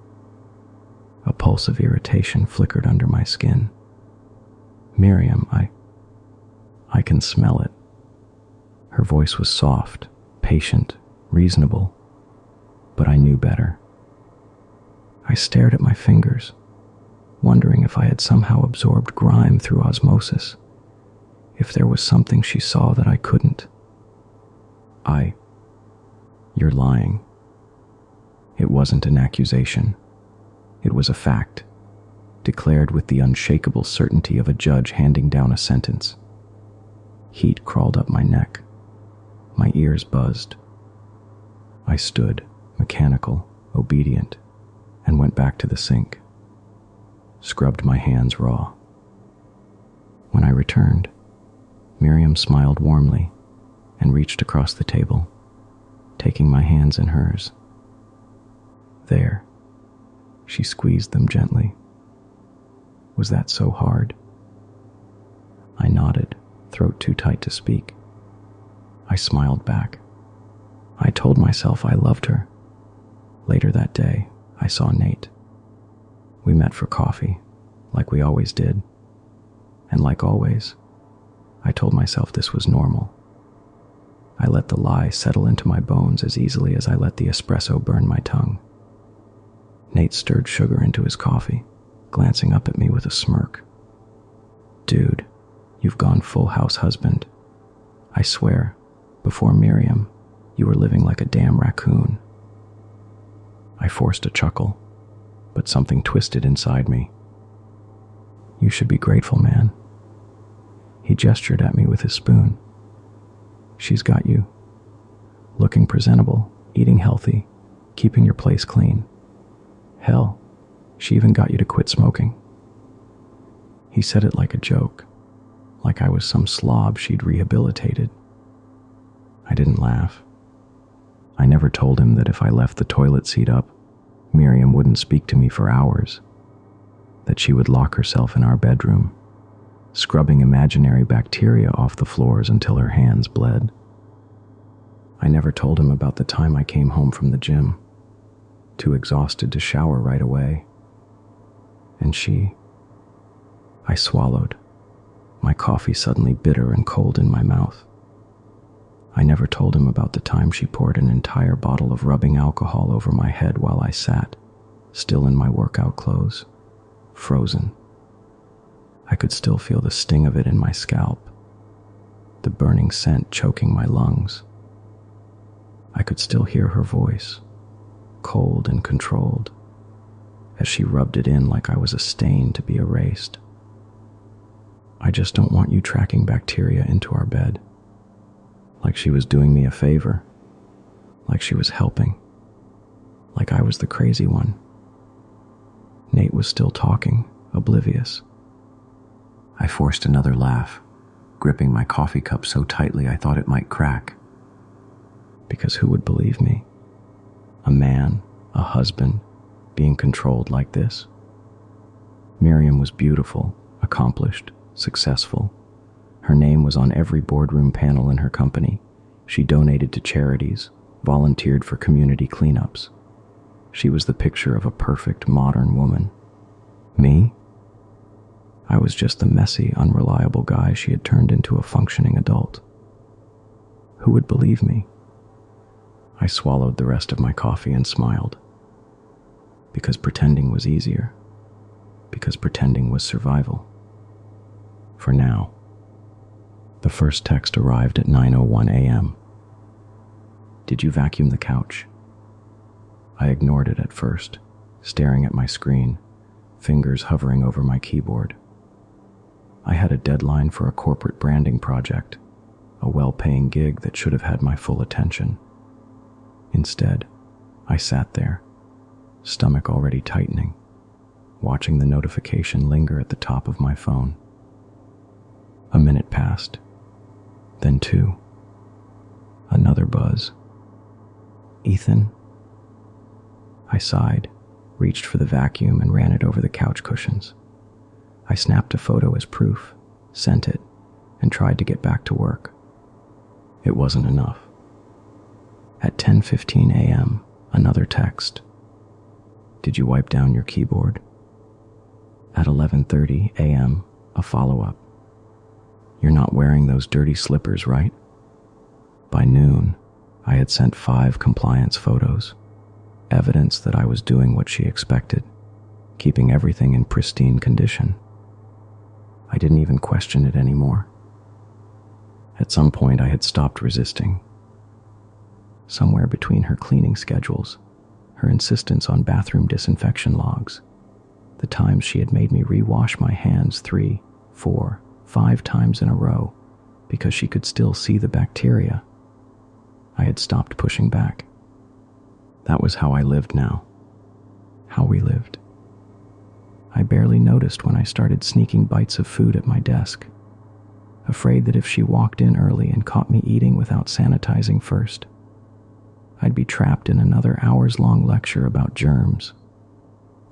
A pulse of irritation flickered under my skin. "Miriam, I can smell it." Her voice was soft, patient, reasonable, but I knew better. I stared at my fingers, wondering if I had somehow absorbed grime through osmosis, if there was something she saw that I couldn't. "You're lying." It wasn't an accusation. It was a fact, declared with the unshakable certainty of a judge handing down a sentence. Heat crawled up my neck. My ears buzzed. I stood, mechanical, obedient, and went back to the sink. Scrubbed my hands raw. When I returned, Miriam smiled warmly and reached across the table, taking my hands in hers. "There." She squeezed them gently. "Was that so hard?" I nodded, throat too tight to speak. I smiled back. I told myself I loved her. Later that day, I saw Nate. We met for coffee, like we always did. And like always, I told myself this was normal. I let the lie settle into my bones as easily as I let the espresso burn my tongue. Nate stirred sugar into his coffee, glancing up at me with a smirk. "Dude, you've gone full house husband. I swear, before Miriam, you were living like a damn raccoon." I forced a chuckle, but something twisted inside me. "You should be grateful, man." He gestured at me with his spoon. "She's got you. Looking presentable, eating healthy, keeping your place clean. Hell, she even got you to quit smoking." He said it like a joke, like I was some slob she'd rehabilitated. I didn't laugh. I never told him that if I left the toilet seat up, Miriam wouldn't speak to me for hours, that she would lock herself in our bedroom, scrubbing imaginary bacteria off the floors until her hands bled. I never told him about the time I came home from the gym, too exhausted to shower right away. And I swallowed, my coffee suddenly bitter and cold in my mouth. I never told him about the time she poured an entire bottle of rubbing alcohol over my head while I sat, still in my workout clothes, frozen. I could still feel the sting of it in my scalp, the burning scent choking my lungs. I could still hear her voice, cold and controlled, as she rubbed it in like I was a stain to be erased. "I just don't want you tracking bacteria into our bed." Like she was doing me a favor, like she was helping, like I was the crazy one. Nate was still talking, oblivious. I forced another laugh, gripping my coffee cup so tightly I thought it might crack. Because who would believe me? A man, a husband, being controlled like this? Miriam was beautiful, accomplished, successful. Her name was on every boardroom panel in her company. She donated to charities, volunteered for community cleanups. She was the picture of a perfect modern woman. Me? I was just the messy, unreliable guy she had turned into a functioning adult. Who would believe me? I swallowed the rest of my coffee and smiled. Because pretending was easier. Because pretending was survival. For now. The first text arrived at 9:01 a.m. "Did you vacuum the couch?" I ignored it at first, staring at my screen, fingers hovering over my keyboard. I had a deadline for a corporate branding project, a well-paying gig that should have had my full attention. Instead, I sat there, stomach already tightening, watching the notification linger at the top of my phone. A minute passed, then 2. Another buzz. "Ethan?" I sighed, reached for the vacuum and ran it over the couch cushions. I snapped a photo as proof, sent it, and tried to get back to work. It wasn't enough. At 10:15 a.m., another text. "Did you wipe down your keyboard?" At 11:30 a.m., a follow-up. "You're not wearing those dirty slippers, right?" By noon, I had sent 5 compliance photos, evidence that I was doing what she expected, keeping everything in pristine condition. I didn't even question it anymore. At some point, I had stopped resisting. Somewhere between her cleaning schedules, her insistence on bathroom disinfection logs, the times she had made me rewash my hands 3, 4, 5 times in a row because she could still see the bacteria, I had stopped pushing back. That was how I lived now. How we lived. I barely noticed when I started sneaking bites of food at my desk, afraid that if she walked in early and caught me eating without sanitizing first, I'd be trapped in another hours-long lecture about germs,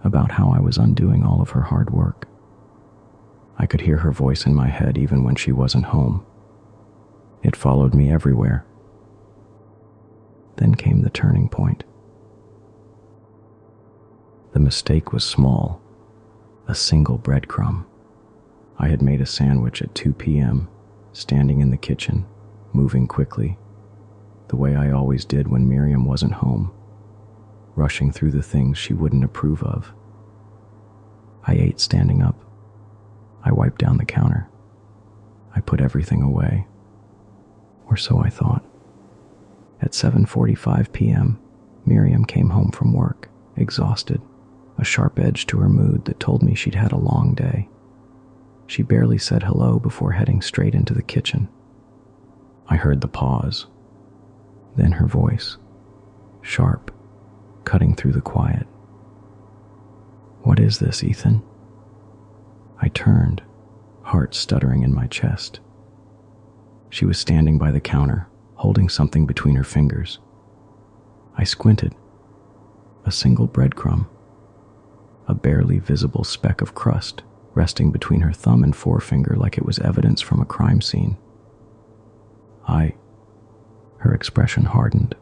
about how I was undoing all of her hard work. I could hear her voice in my head even when she wasn't home. It followed me everywhere. Then came the turning point. The mistake was small, a single breadcrumb. I had made a sandwich at 2 p.m., standing in the kitchen, moving quickly, the way I always did when Miriam wasn't home, rushing through the things she wouldn't approve of. I ate standing up. I wiped down the counter. I put everything away. Or so I thought. At 7:45 p.m., Miriam came home from work, exhausted, a sharp edge to her mood that told me she'd had a long day. She barely said hello before heading straight into the kitchen. I heard the pause, then her voice, sharp, cutting through the quiet. "What is this, Ethan?" I turned, heart stuttering in my chest. She was standing by the counter, holding something between her fingers. I squinted. A single breadcrumb. A barely visible speck of crust resting between her thumb and forefinger like it was evidence from a crime scene. Her expression hardened,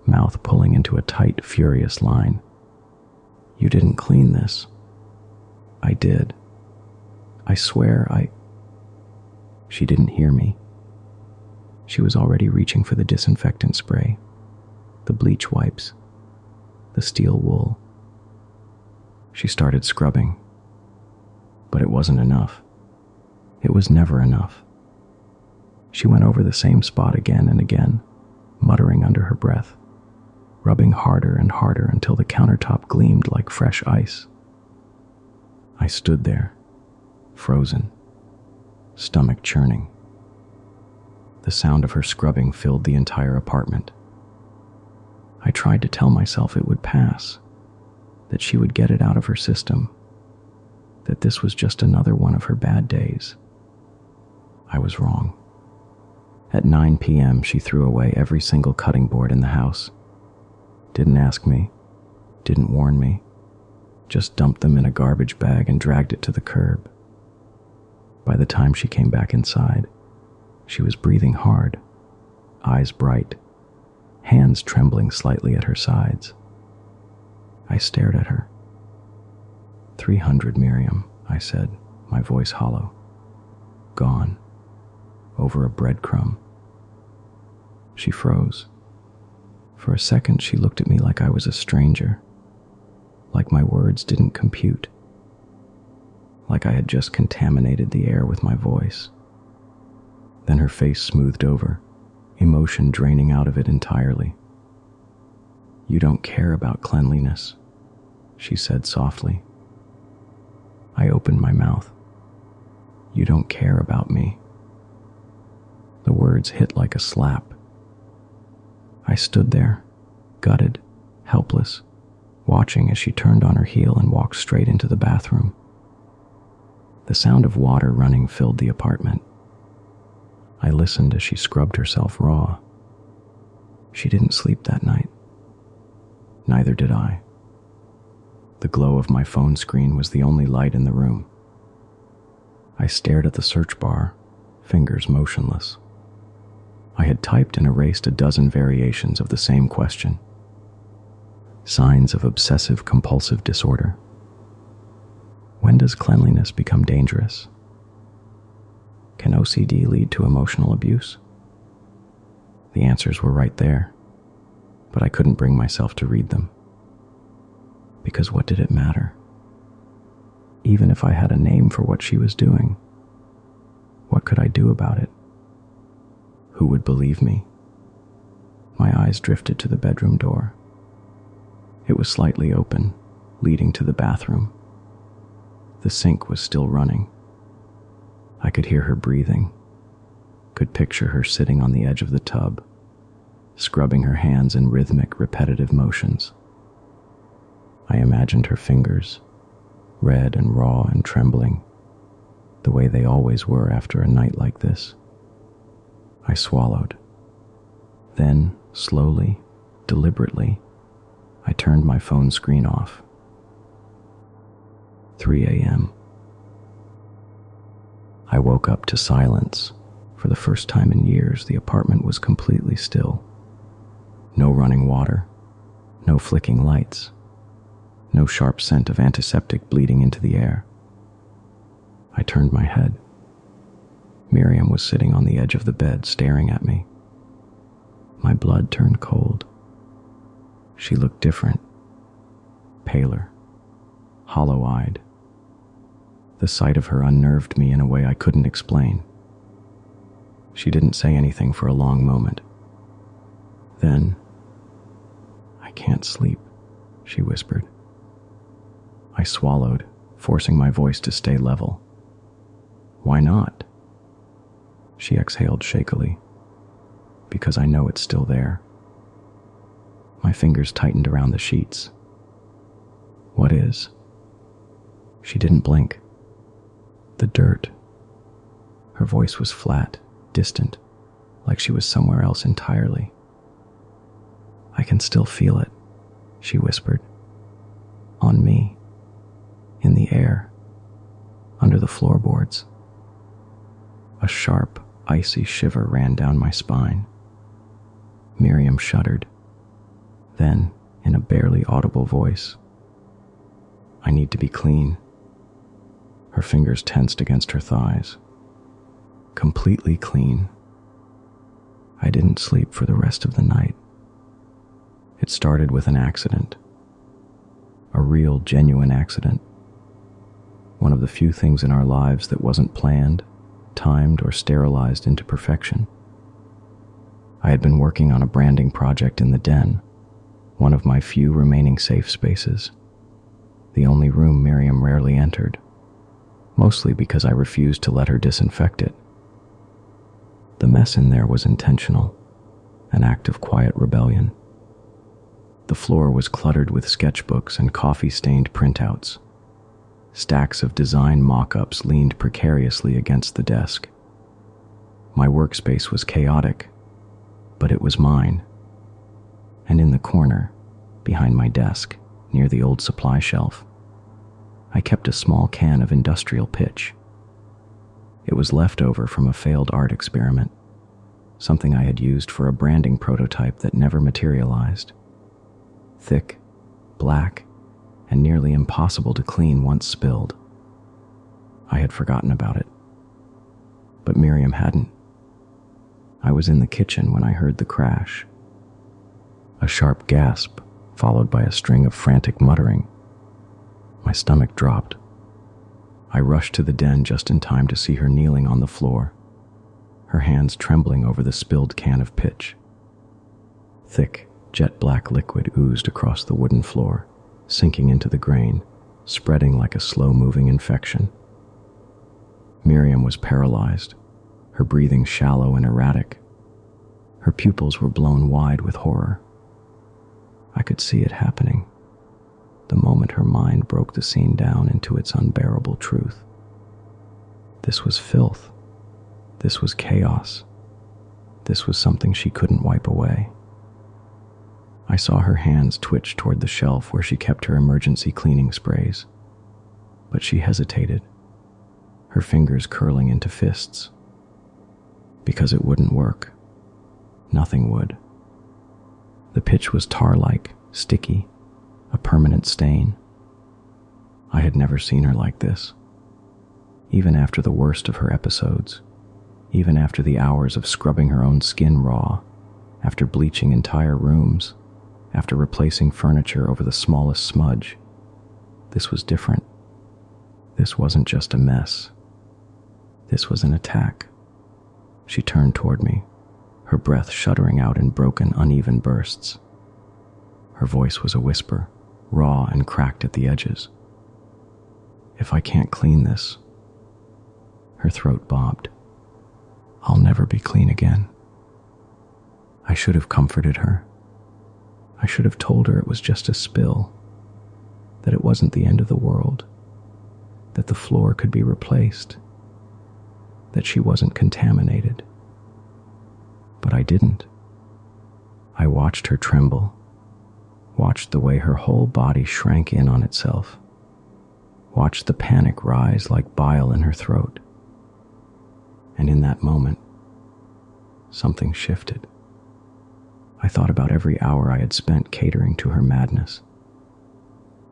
mouth pulling into a tight, furious line. "You didn't clean this." "I did. I swear She didn't hear me. She was already reaching for the disinfectant spray, the bleach wipes, the steel wool. She started scrubbing. But it wasn't enough. It was never enough. She went over the same spot again and again, muttering under her breath, rubbing harder and harder until the countertop gleamed like fresh ice. I stood there, frozen, stomach churning. The sound of her scrubbing filled the entire apartment. I tried to tell myself it would pass, that she would get it out of her system, that this was just another one of her bad days. I was wrong. At 9 p.m., she threw away every single cutting board in the house. Didn't ask me, didn't warn me, just dumped them in a garbage bag and dragged it to the curb. By the time she came back inside, she was breathing hard, eyes bright, hands trembling slightly at her sides. I stared at her. 300, Miriam, I said, my voice hollow. Gone. Over a breadcrumb. She froze. For a second, she looked at me like I was a stranger, like my words didn't compute, like I had just contaminated the air with my voice. Then her face smoothed over, emotion draining out of it entirely. You don't care about cleanliness, she said softly. I opened my mouth. You don't care about me. The words words hit like a slap. I stood there, gutted, helpless, watching as she turned on her heel and walked straight into the bathroom. The sound of water running filled the apartment. I listened as she scrubbed herself raw. She didn't sleep that night. Neither did I. The glow of my phone screen was the only light in the room. I stared at the search bar, fingers motionless. I had typed and erased a dozen variations of the same question. Signs of obsessive-compulsive disorder. When does cleanliness become dangerous? Can OCD lead to emotional abuse? The answers were right there, but I couldn't bring myself to read them. Because what did it matter? Even if I had a name for what she was doing, what could I do about it? Who would believe me? My eyes drifted to the bedroom door. It was slightly open, leading to the bathroom. The sink was still running. I could hear her breathing, could picture her sitting on the edge of the tub, scrubbing her hands in rhythmic, repetitive motions. I imagined her fingers, red and raw and trembling, the way they always were after a night like this. I swallowed. Then, slowly, deliberately, I turned my phone screen off. 3 a.m. I woke up to silence. For the first time in years, the apartment was completely still. No running water, no flicking lights, no sharp scent of antiseptic bleeding into the air. I turned my head. Miriam was sitting on the edge of the bed, staring at me. My blood turned cold. She looked different, paler, hollow-eyed. The sight of her unnerved me in a way I couldn't explain. She didn't say anything for a long moment. Then, "I can't sleep," she whispered. I swallowed, forcing my voice to stay level. "Why not?" She exhaled shakily. "Because I know it's still there." My fingers tightened around the sheets. "What is?" She didn't blink. "The dirt." Her voice was flat, distant, like she was somewhere else entirely. "I can still feel it," she whispered. "On me. In the air. Under the floorboards." A sharp, icy shiver ran down my spine. Miriam shuddered. Then, in a barely audible voice, "I need to be clean." Her fingers tensed against her thighs. Completely clean. I didn't sleep for the rest of the night. It started with an accident. A real, genuine accident. One of the few things in our lives that wasn't planned, timed, or sterilized into perfection. I had been working on a branding project in the den, one of my few remaining safe spaces, the only room Miriam rarely entered, mostly because I refused to let her disinfect it. The mess in there was intentional, an act of quiet rebellion. The floor was cluttered with sketchbooks and coffee-stained printouts. Stacks of design mock-ups leaned precariously against the desk. My workspace was chaotic, but it was mine. And in the corner, behind my desk, near the old supply shelf, I kept a small can of industrial pitch. It was leftover from a failed art experiment, something I had used for a branding prototype that never materialized. Thick, black, and nearly impossible to clean once spilled. I had forgotten about it. But Miriam hadn't. I was in the kitchen when I heard the crash. A sharp gasp, followed by a string of frantic muttering. My stomach dropped. I rushed to the den just in time to see her kneeling on the floor, her hands trembling over the spilled can of pitch. Thick, jet-black liquid oozed across the wooden floor, sinking into the grain, spreading like a slow-moving infection. Miriam was paralyzed, her breathing shallow and erratic, Her pupils were blown wide with horror. I could see it happening, the moment her mind broke the scene down into its unbearable truth. This was filth. This was chaos. This was something she couldn't wipe away. I saw her hands twitch toward the shelf where she kept her emergency cleaning sprays, but she hesitated, her fingers curling into fists. Because it wouldn't work. Nothing would. The pitch was tar-like, sticky, a permanent stain. I had never seen her like this. Even after the worst of her episodes, even after the hours of scrubbing her own skin raw, after bleaching entire rooms, after replacing furniture over the smallest smudge, this was different. This wasn't just a mess. This was an attack. She turned toward me, her breath shuddering out in broken, uneven bursts. Her voice was a whisper, raw and cracked at the edges. If I can't clean this, her throat bobbed, I'll never be clean again. I should have comforted her. I should have told her it was just a spill, that it wasn't the end of the world, that the floor could be replaced, that she wasn't contaminated. But I didn't. I watched her tremble, watched the way her whole body shrank in on itself, watched the panic rise like bile in her throat. And in that moment, something shifted. I thought about every hour I had spent catering to her madness,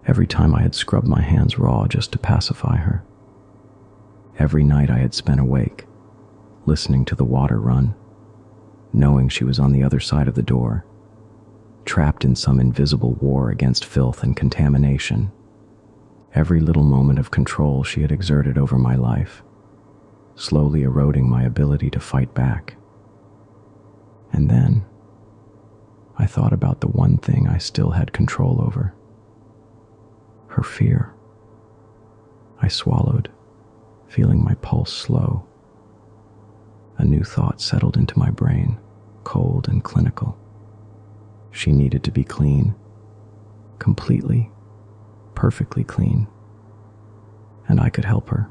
every time I had scrubbed my hands raw just to pacify her, every night I had spent awake, listening to the water run, knowing she was on the other side of the door, trapped in some invisible war against filth and contamination, every little moment of control she had exerted over my life, slowly eroding my ability to fight back. And then, I thought about the one thing I still had control over. Her fear. I swallowed, feeling my pulse slow. A new thought settled into my brain, cold and clinical. She needed to be clean. Completely, perfectly clean. And I could help her.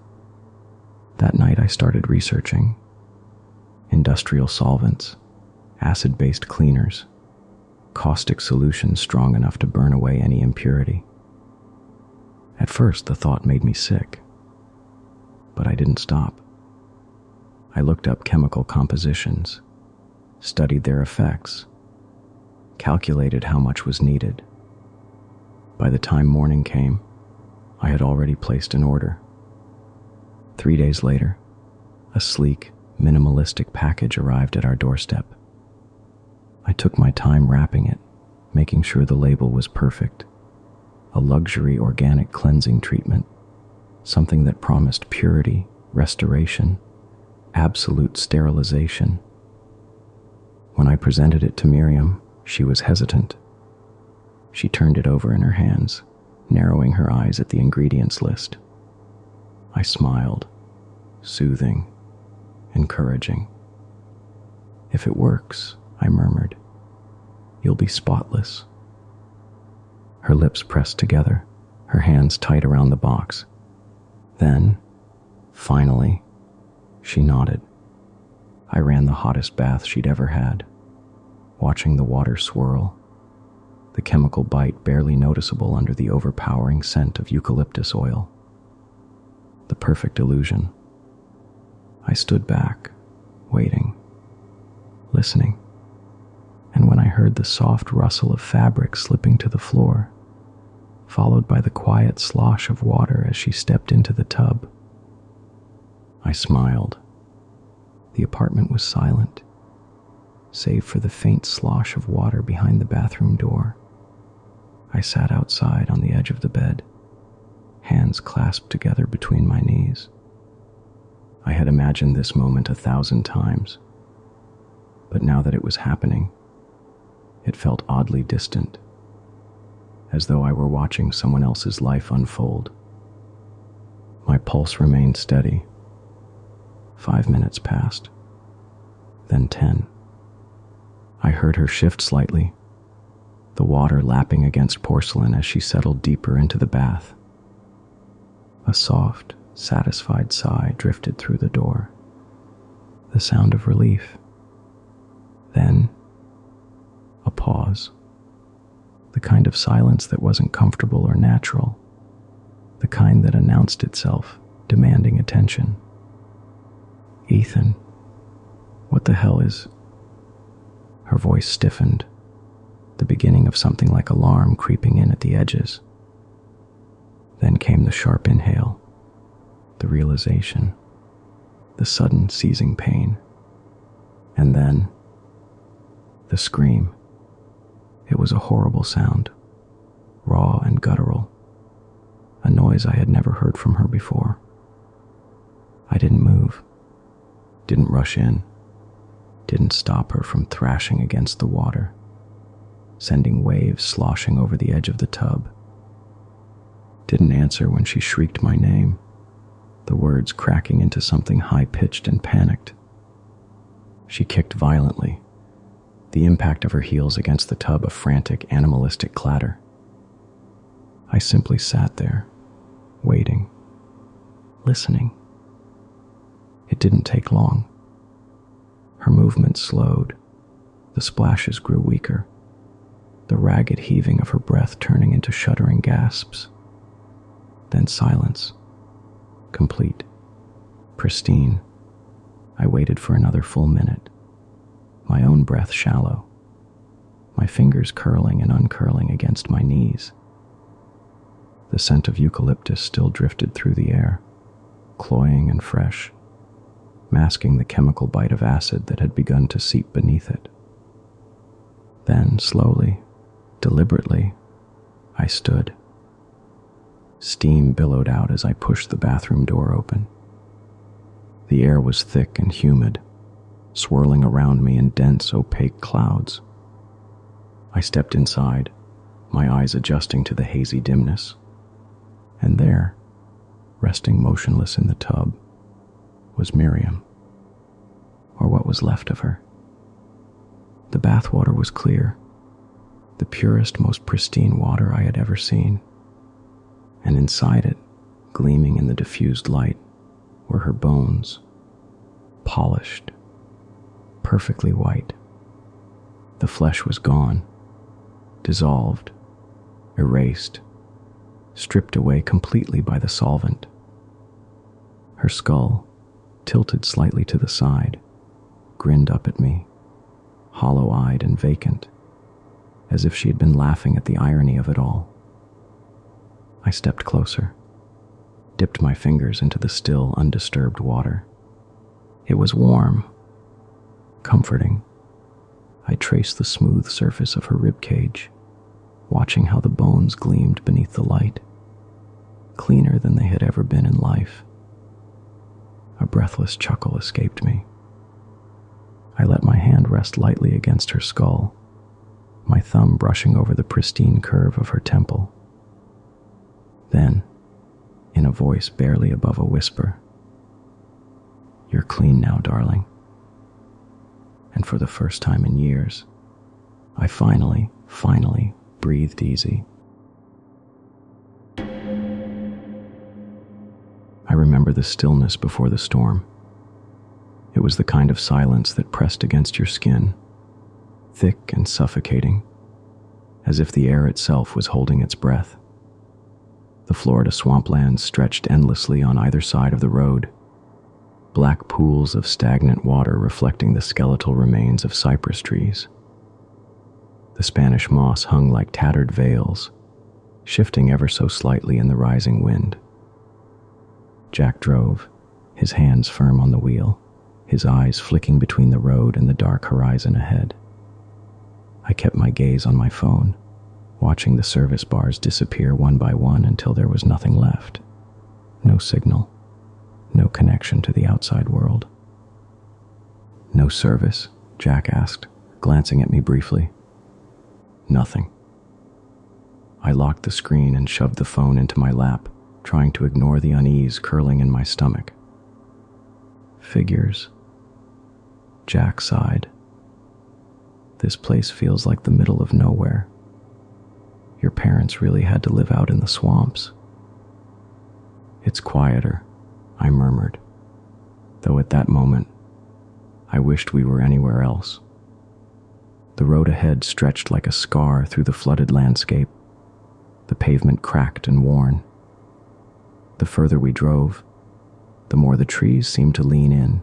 That night I started researching. Industrial solvents, acid-based cleaners, caustic solutions strong enough to burn away any impurity. At first, the thought made me sick, but I didn't stop. I looked up chemical compositions, studied their effects, calculated how much was needed. By the time morning came, I had already placed an order. 3 days later, a sleek, minimalistic package arrived at our doorstep. I took my time wrapping it, making sure the label was perfect. A luxury organic cleansing treatment, something that promised purity, restoration, absolute sterilization. When I presented it to Miriam, she was hesitant. She turned it over in her hands, narrowing her eyes at the ingredients list. I smiled, soothing, encouraging. If it works, I murmured, you'll be spotless. Her lips pressed together, her hands tight around the box. Then, finally, she nodded. I ran the hottest bath she'd ever had, watching the water swirl, the chemical bite barely noticeable under the overpowering scent of eucalyptus oil. The perfect illusion. I stood back, waiting, listening, and when I heard the soft rustle of fabric slipping to the floor, followed by the quiet slosh of water as she stepped into the tub, I smiled. The apartment was silent, save for the faint slosh of water behind the bathroom door. I sat outside on the edge of the bed, hands clasped together between my knees. I had imagined this moment 1,000 times, but now that it was happening, it felt oddly distant, as though I were watching someone else's life unfold. My pulse remained steady. 5 minutes passed, then 10. heard her shift slightly, the water lapping against porcelain as she settled deeper into the bath. A soft, satisfied sigh drifted through the door, the sound of relief. Then, a pause, the kind of silence that wasn't comfortable or natural, the kind that announced itself, demanding attention. "Ethan, what the hell is..." Her voice stiffened, the beginning of something like alarm creeping in at the edges. Then came the sharp inhale, the realization, the sudden seizing pain. And then, the scream. It was a horrible sound, raw and guttural, a noise I had never heard from her before. I didn't move, didn't rush in, didn't stop her from thrashing against the water, sending waves sloshing over the edge of the tub. Didn't answer when she shrieked my name, the words cracking into something high-pitched and panicked. She kicked violently, the impact of her heels against the tub a frantic, animalistic clatter. I simply sat there, waiting, listening. It didn't take long. Her movements slowed, the splashes grew weaker, the ragged heaving of her breath turning into shuddering gasps. Then silence, complete, pristine. I waited for another full minute, my own breath shallow, my fingers curling and uncurling against my knees. The scent of eucalyptus still drifted through the air, cloying and fresh, masking the chemical bite of acid that had begun to seep beneath it. Then, slowly, deliberately, I stood. Steam billowed out as I pushed the bathroom door open. The air was thick and humid, swirling around me in dense, opaque clouds. I stepped inside, my eyes adjusting to the hazy dimness. And there, resting motionless in the tub, was Miriam, or what was left of her. The bathwater was clear, the purest, most pristine water I had ever seen, and inside it, gleaming in the diffused light, were her bones, polished, perfectly white. The flesh was gone, dissolved, erased, stripped away completely by the solvent. Her skull, tilted slightly to the side, grinned up at me, hollow-eyed and vacant, as if she had been laughing at the irony of it all. I stepped closer, dipped my fingers into the still, undisturbed water. It was warm, comforting. I traced the smooth surface of her ribcage, watching how the bones gleamed beneath the light, cleaner than they had ever been in life. A breathless chuckle escaped me. I let my hand rest lightly against her skull, my thumb brushing over the pristine curve of her temple. Then, in a voice barely above a whisper, "You're clean now, darling." And for the first time in years, I finally breathed easy. I remember the stillness before the storm. It was the kind of silence that pressed against your skin, thick and suffocating, as if the air itself was holding its breath. The Florida swamplands stretched endlessly on either side of the road, black pools of stagnant water reflecting the skeletal remains of cypress trees. The Spanish moss hung like tattered veils, shifting ever so slightly in the rising wind. Jack drove, his hands firm on the wheel, his eyes flicking between the road and the dark horizon ahead. I kept my gaze on my phone, watching the service bars disappear one by one until there was nothing left. No signal, no connection to the outside world. "No service?" Jack asked, glancing at me briefly. "Nothing." I locked the screen and shoved the phone into my lap, trying to ignore the unease curling in my stomach. "Figures." Jack sighed. This place feels like the middle of nowhere. Your parents really had to live out in the swamps." "It's quieter," I murmured, though at that moment, I wished we were anywhere else. The road ahead stretched like a scar through the flooded landscape, the pavement cracked and worn. The further we drove, the more the trees seemed to lean in,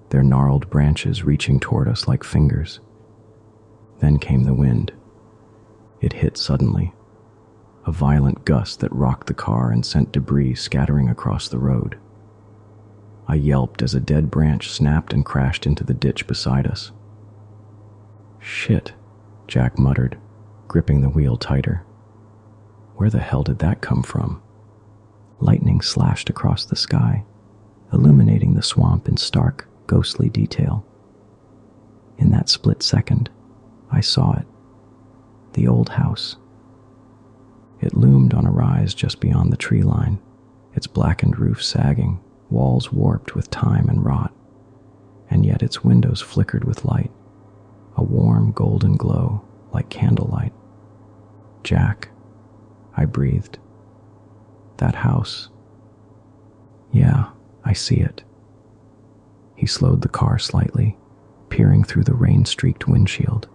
their gnarled branches reaching toward us like fingers. Then came the wind. It hit suddenly, a violent gust that rocked the car and sent debris scattering across the road. I yelped as a dead branch snapped and crashed into the ditch beside us. "Shit," Jack muttered, gripping the wheel tighter. Where the hell did that come from? Lightning slashed across the sky, illuminating the swamp in stark, ghostly detail. In that split second, I saw it. The old house. It loomed on a rise just beyond the tree line, its blackened roof sagging, walls warped with time and rot, and yet its windows flickered with light, a warm golden glow like candlelight. "Jack," I breathed. "That house." "Yeah, I see it." He slowed the car slightly, peering through the rain-streaked windshield.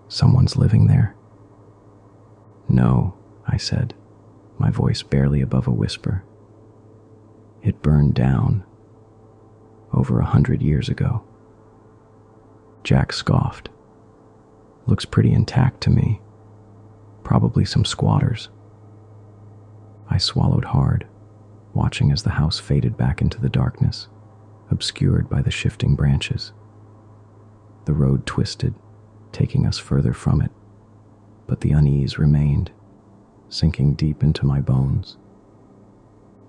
"Someone's living there?" "No," I said, my voice barely above a whisper. "It burned down over 100 years ago." Jack scoffed. "Looks pretty intact to me. Probably some squatters." I swallowed hard, watching as the house faded back into the darkness, obscured by the shifting branches. The road twisted, taking us further from it, but the unease remained, sinking deep into my bones.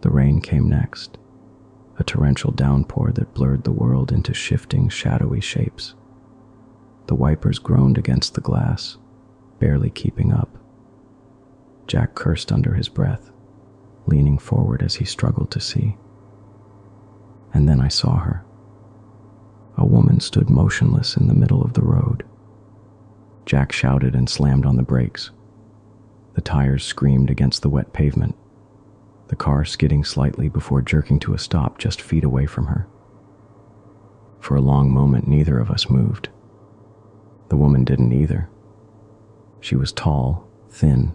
The rain came next, a torrential downpour that blurred the world into shifting, shadowy shapes. The wipers groaned against the glass, barely keeping up. Jack cursed under his breath, leaning forward as he struggled to see. And then I saw her. A woman stood motionless in the middle of the road. Jack shouted and slammed on the brakes. The tires screamed against the wet pavement, the car skidding slightly before jerking to a stop just feet away from her. For a long moment, neither of us moved. The woman didn't either. She was tall, thin,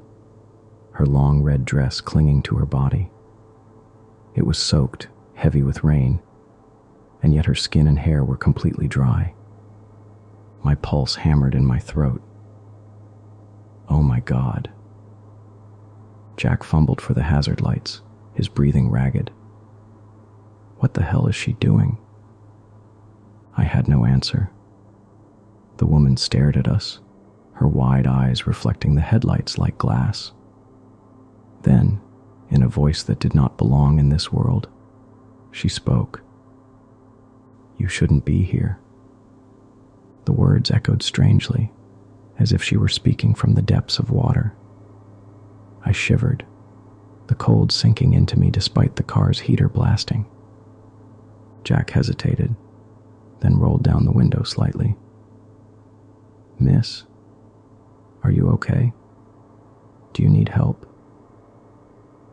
her long red dress clinging to her body. It was soaked, heavy with rain, and yet her skin and hair were completely dry. My pulse hammered in my throat. Oh my God. Jack fumbled for the hazard lights, his breathing ragged. What the hell is she doing? I had no answer. The woman stared at us, her wide eyes reflecting the headlights like glass. Then, in a voice that did not belong in this world, she spoke. "You shouldn't be here." The words echoed strangely, as if she were speaking from the depths of water. I shivered, the cold sinking into me despite the car's heater blasting. Jack hesitated, then rolled down the window slightly. "Miss, are you okay? Do you need help?"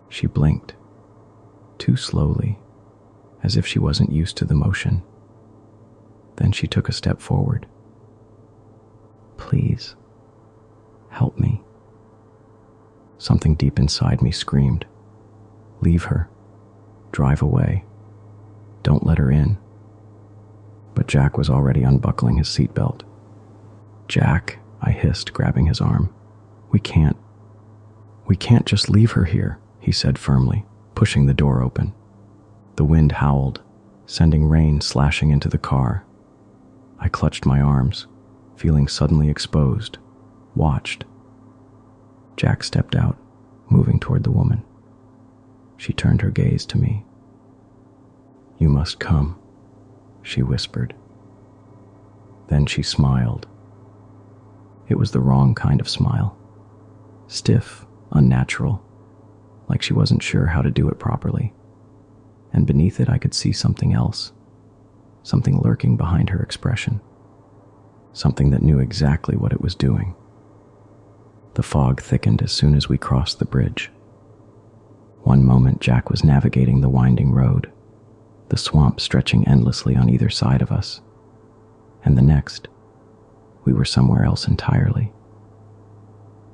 She blinked, too slowly, as if she wasn't used to the motion. Then she took a step forward. "Please, help me." Something deep inside me screamed, "Leave her. Drive away. Don't let her in." But Jack was already unbuckling his seatbelt. "Jack," I hissed, grabbing his arm. We can't just leave her here," he said firmly, pushing the door open. The wind howled, sending rain slashing into the car. I clutched my arms, feeling suddenly exposed, watched. Jack stepped out, moving toward the woman. She turned her gaze to me. "You must come," she whispered. Then she smiled. It was the wrong kind of smile. Stiff, unnatural, like she wasn't sure how to do it properly. And beneath it I could see something else, something lurking behind her expression. something that knew exactly what it was doing. The fog thickened as soon as we crossed the bridge. One moment Jack was navigating the winding road, the swamp stretching endlessly on either side of us, and the next, we were somewhere else entirely.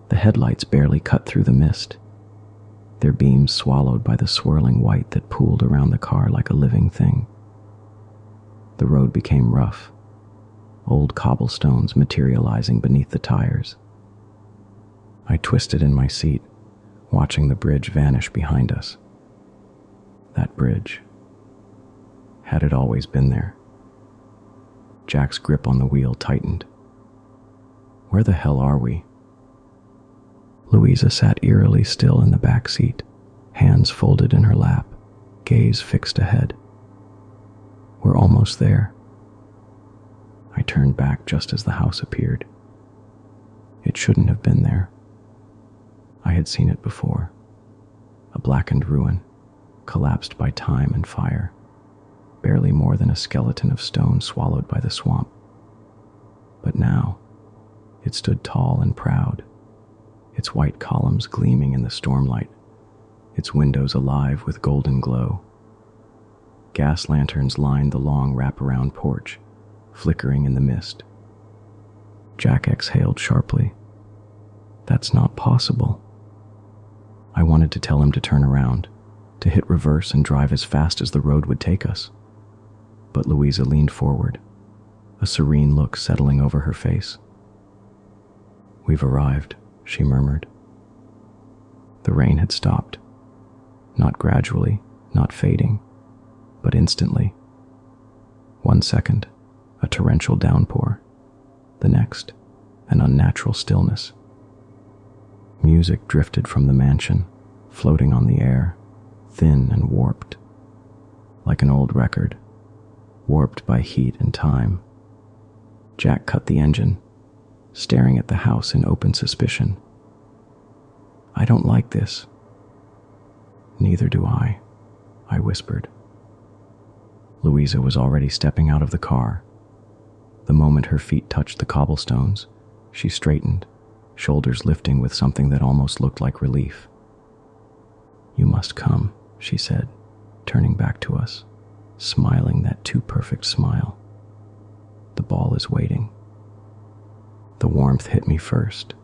The headlights barely cut through the mist, their beams swallowed by the swirling white that pooled around the car like a living thing. The road became rough, old cobblestones materializing beneath the tires. I twisted in my seat, watching the bridge vanish behind us. That bridge. Had it always been there? Jack's grip on the wheel tightened. Where the hell are we? Louisa sat eerily still in the back seat, hands folded in her lap, gaze fixed ahead. We're almost there. I turned back just as the house appeared. It shouldn't have been there. I had seen it before. A blackened ruin, collapsed by time and fire, barely more than a skeleton of stone swallowed by the swamp. But now, it stood tall and proud, its white columns gleaming in the stormlight, its windows alive with golden glow. Gas lanterns lined the long wraparound porch, flickering in the mist. Jack exhaled sharply. That's not possible. I wanted to tell him to turn around, to hit reverse and drive as fast as the road would take us. But Louisa leaned forward, a serene look settling over her face. We've arrived, she murmured. The rain had stopped, not gradually, not fading, but instantly. 1 second, a torrential downpour. The next, an unnatural stillness. Music drifted from the mansion, floating on the air, thin and warped. Like an old record, warped by heat and time. Jack cut the engine, staring at the house in open suspicion. I don't like this. Neither do I whispered. Louisa was already stepping out of the car. The moment her feet touched the cobblestones, she straightened, shoulders lifting with something that almost looked like relief. You must come, she said, turning back to us, smiling that too perfect smile. The ball is waiting. The warmth hit me first.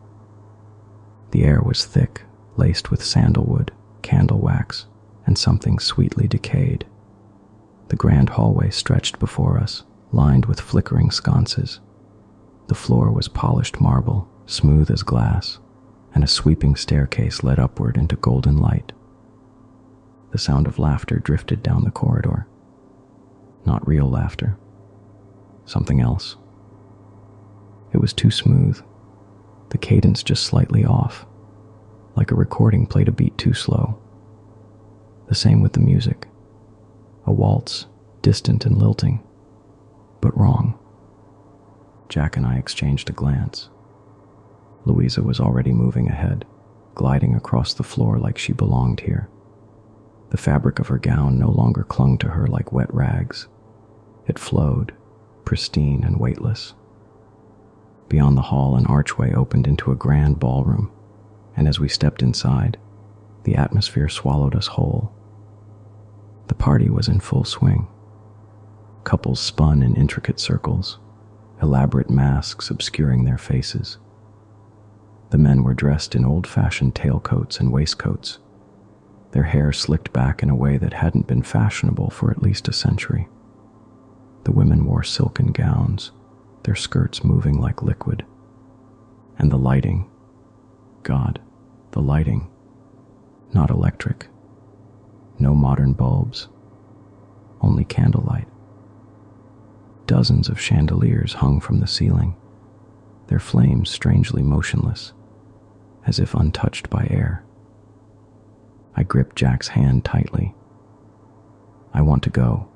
The air was thick, laced with sandalwood, candle wax, and something sweetly decayed. The grand hallway stretched before us, lined with flickering sconces. The floor was polished marble, smooth as glass, and a sweeping staircase led upward into golden light. The sound of laughter drifted down the corridor. Not real laughter. Something else. It was too smooth, the cadence just slightly off, like a recording played a beat too slow. The same with the music. A waltz, distant and lilting, but wrong. Jack and I exchanged a glance. Louisa was already moving ahead, gliding across the floor like she belonged here. The fabric of her gown no longer clung to her like wet rags. It flowed, pristine and weightless. Beyond the hall, an archway opened into a grand ballroom, and as we stepped inside, the atmosphere swallowed us whole. The party was in full swing. Couples spun in intricate circles, elaborate masks obscuring their faces. The men were dressed in old-fashioned tailcoats and waistcoats, their hair slicked back in a way that hadn't been fashionable for at least a century. The women wore silken gowns, their skirts moving like liquid. And the lighting, God, the lighting, not electric. No modern bulbs, only candlelight. Dozens of chandeliers hung from the ceiling, their flames strangely motionless, as if untouched by air. I gripped Jack's hand tightly. I want to go.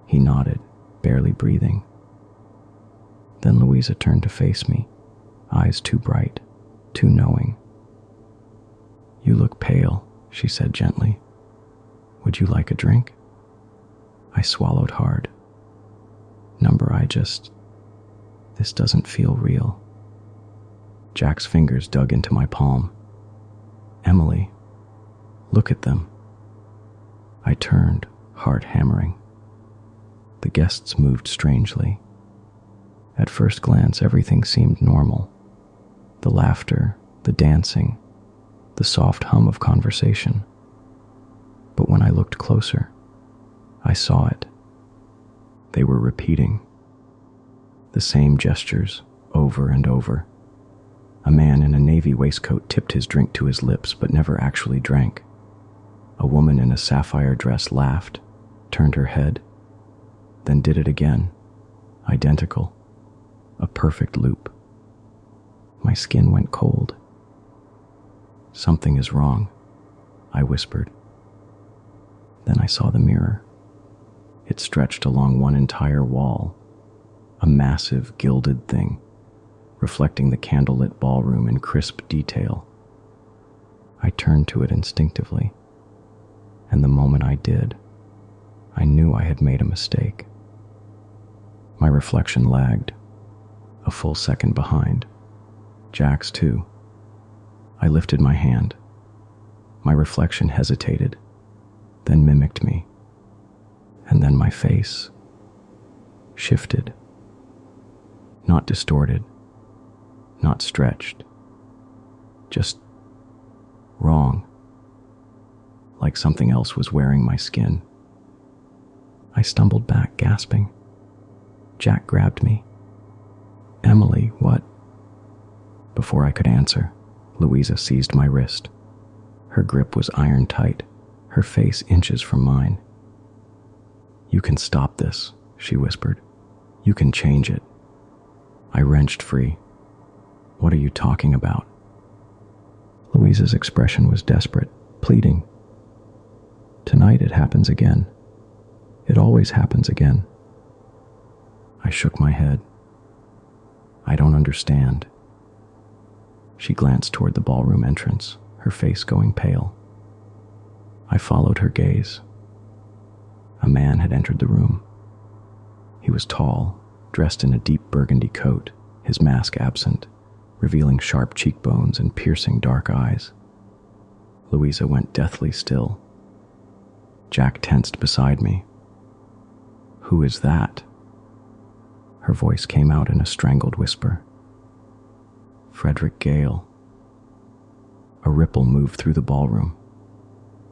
He nodded, barely breathing. Then Louisa turned to face me, eyes too bright, too knowing. You look pale, she said gently. Would you like a drink? I swallowed hard. This doesn't feel real. Jack's fingers dug into my palm. Emily, look at them. I turned, heart hammering. The guests moved strangely. At first glance, everything seemed normal. The laughter, the dancing, the soft hum of conversation. But when I looked closer, I saw it. They were repeating the same gestures over and over. A man in a navy waistcoat tipped his drink to his lips but never actually drank. A woman in a sapphire dress laughed, turned her head, then did it again, identical, a perfect loop. My skin went cold. Something is wrong, I whispered. Then I saw the mirror. It stretched along one entire wall, a massive gilded thing, reflecting the candlelit ballroom in crisp detail. I turned to it instinctively, and the moment I did, I knew I had made a mistake. My reflection lagged, a full second behind. Jack's too. I lifted my hand. My reflection hesitated, then mimicked me, and then my face shifted. Not distorted, not stretched, just wrong, like something else was wearing my skin. I stumbled back, gasping. Jack grabbed me. Emily, what? Before I could answer, Louisa seized my wrist. Her grip was iron tight, her face inches from mine. You can stop this, she whispered. You can change it. I wrenched free. What are you talking about? Louisa's expression was desperate, pleading. Tonight it happens again. It always happens again. I shook my head. I don't understand. She glanced toward the ballroom entrance, her face going pale. I followed her gaze. A man had entered the room. He was tall, dressed in a deep burgundy coat, his mask absent, revealing sharp cheekbones and piercing dark eyes. Louisa went deathly still. Jack tensed beside me. Who is that? Her voice came out in a strangled whisper. Frederick Gale. A ripple moved through the ballroom.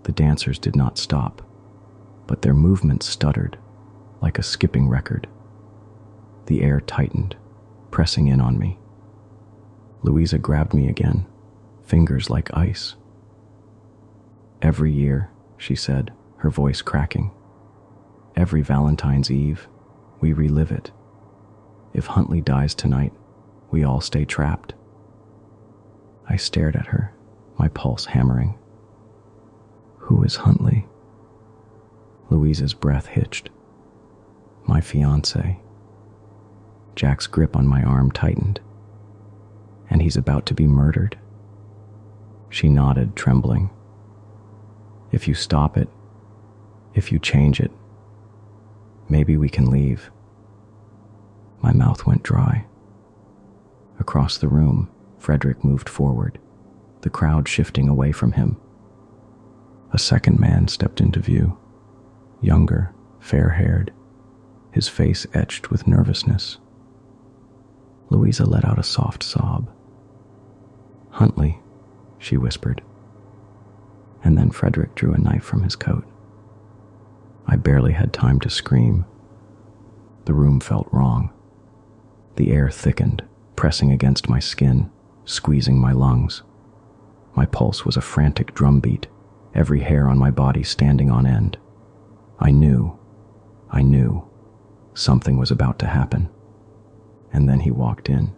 The dancers did not stop, but their movements stuttered, like a skipping record. The air tightened, pressing in on me. Louisa grabbed me again, fingers like ice. Every year, she said, her voice cracking. Every Valentine's Eve, we relive it. If Huntley dies tonight, we all stay trapped. I stared at her, my pulse hammering. Who is Huntley? Louisa's breath hitched. My fiancé. Jack's grip on my arm tightened. And he's about to be murdered? She nodded, trembling. If you stop it, if you change it, maybe we can leave. My mouth went dry. Across the room, Frederick moved forward, the crowd shifting away from him. A second man stepped into view, younger, fair-haired, his face etched with nervousness. Louisa let out a soft sob. Huntley, she whispered. And then Frederick drew a knife from his coat. I barely had time to scream. The room felt wrong. The air thickened, pressing against my skin, squeezing my lungs. My pulse was a frantic drumbeat, every hair on my body standing on end. I knew something was about to happen. And then he walked in.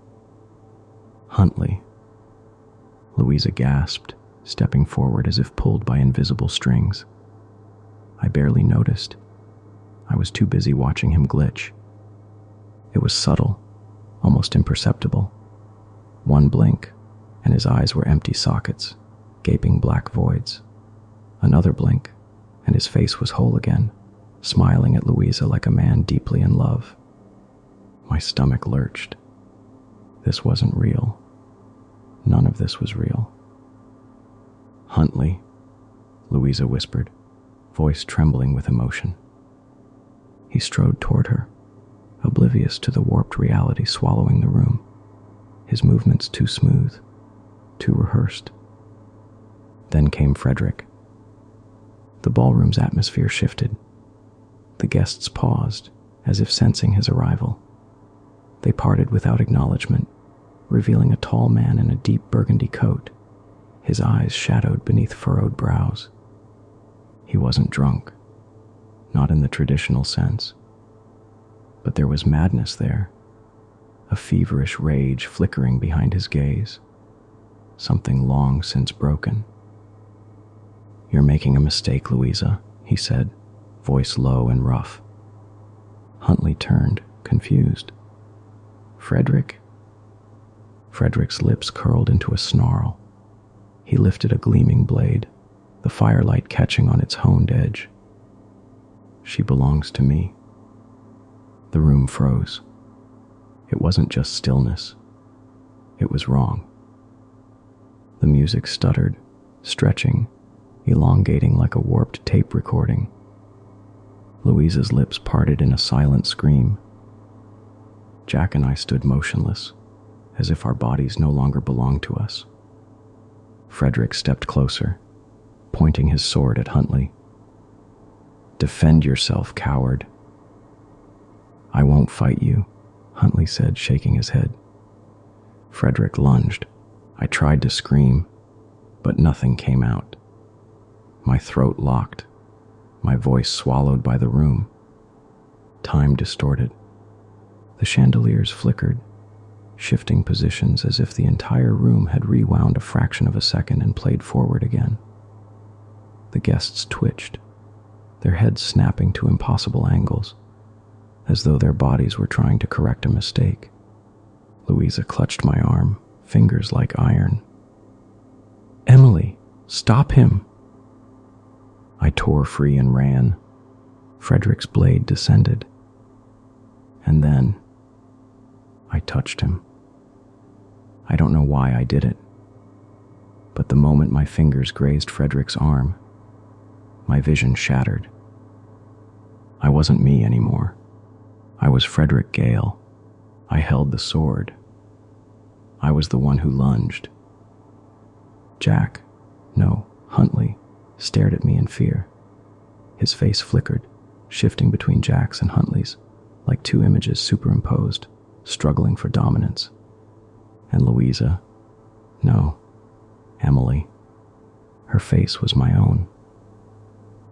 Huntley. Louisa gasped, stepping forward as if pulled by invisible strings. I barely noticed. I was too busy watching him glitch. It was subtle, almost imperceptible. One blink, and his eyes were empty sockets, gaping black voids. Another blink, and his face was whole again, smiling at Louisa like a man deeply in love. My stomach lurched. This wasn't real. None of this was real. "Huntley," Louisa whispered, voice trembling with emotion. He strode toward her, oblivious to the warped reality swallowing the room, his movements too smooth, too rehearsed. Then came Frederick. The ballroom's atmosphere shifted. The guests paused, as if sensing his arrival. They parted without acknowledgement, revealing a tall man in a deep burgundy coat, his eyes shadowed beneath furrowed brows. He wasn't drunk, not in the traditional sense. But there was madness there, a feverish rage flickering behind his gaze, something long since broken. "You're making a mistake, Louisa," he said, voice low and rough. Huntley turned, confused. "Frederick?" Frederick's lips curled into a snarl. He lifted a gleaming blade, the firelight catching on its honed edge. "She belongs to me." The room froze. It wasn't just stillness. It was wrong. The music stuttered, stretching, elongating like a warped tape recording. Louisa's lips parted in a silent scream. Jack and I stood motionless, as if our bodies no longer belonged to us. Frederick stepped closer, pointing his sword at Huntley. "Defend yourself, coward." "I won't fight you," Huntley said, shaking his head. Frederick lunged. I tried to scream, but nothing came out. My throat locked, my voice swallowed by the room. Time distorted. The chandeliers flickered, shifting positions as if the entire room had rewound a fraction of a second and played forward again. The guests twitched, their heads snapping to impossible angles, as though their bodies were trying to correct a mistake. Louisa clutched my arm, fingers like iron. "Emily, stop him!" I tore free and ran. Frederick's blade descended. And then I touched him. I don't know why I did it, but the moment my fingers grazed Frederick's arm, my vision shattered. I wasn't me anymore. I was Frederick Gale. I held the sword. I was the one who lunged. Jack, no, Huntley, stared at me in fear. His face flickered, shifting between Jack's and Huntley's, like two images superimposed, struggling for dominance. And Louisa, no, Emily, her face was my own.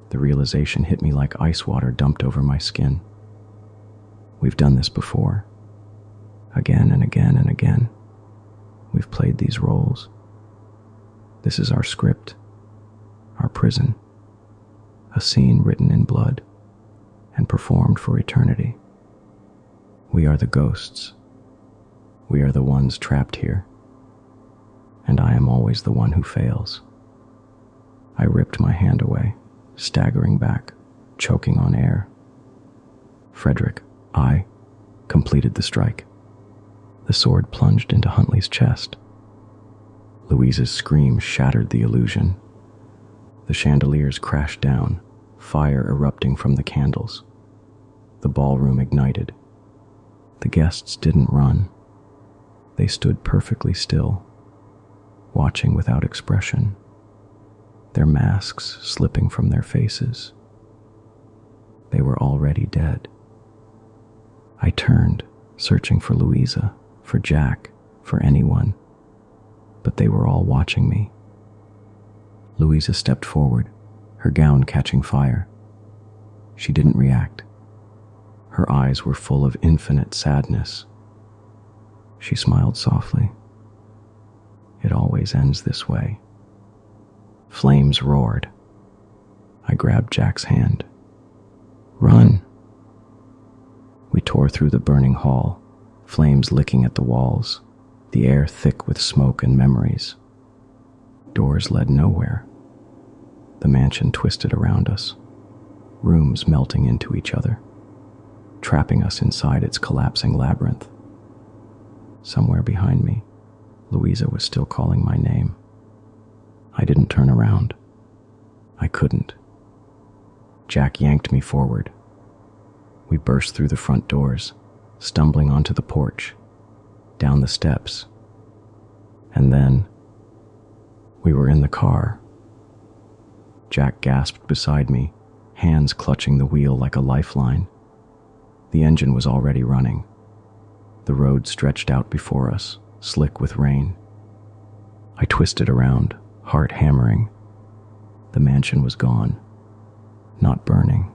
The realization hit me like ice water dumped over my skin. We've done this before. Again and again and again. We've played these roles. This is our script, our prison, a scene written in blood and performed for eternity. We are the ghosts. We are the ones trapped here. And I am always the one who fails. I ripped my hand away, staggering back, choking on air. Frederick, I completed the strike. The sword plunged into Huntley's chest. Louisa's scream shattered the illusion. The chandeliers crashed down, fire erupting from the candles. The ballroom ignited. The guests didn't run. They stood perfectly still, watching without expression, their masks slipping from their faces. They were already dead. I turned, searching for Louisa, for Jack, for anyone, but they were all watching me. Louisa stepped forward, her gown catching fire. She didn't react. Her eyes were full of infinite sadness. She smiled softly. It always ends this way. Flames roared. I grabbed Jack's hand. Run! We tore through the burning hall, flames licking at the walls, the air thick with smoke and memories. Doors led nowhere. The mansion twisted around us, rooms melting into each other, trapping us inside its collapsing labyrinth. Somewhere behind me, Louisa was still calling my name. I didn't turn around. I couldn't. Jack yanked me forward. We burst through the front doors, stumbling onto the porch, down the steps, and then we were in the car. Jack gasped beside me, hands clutching the wheel like a lifeline. The engine was already running. The road stretched out before us, slick with rain. I twisted around, heart hammering. The mansion was gone. Not burning,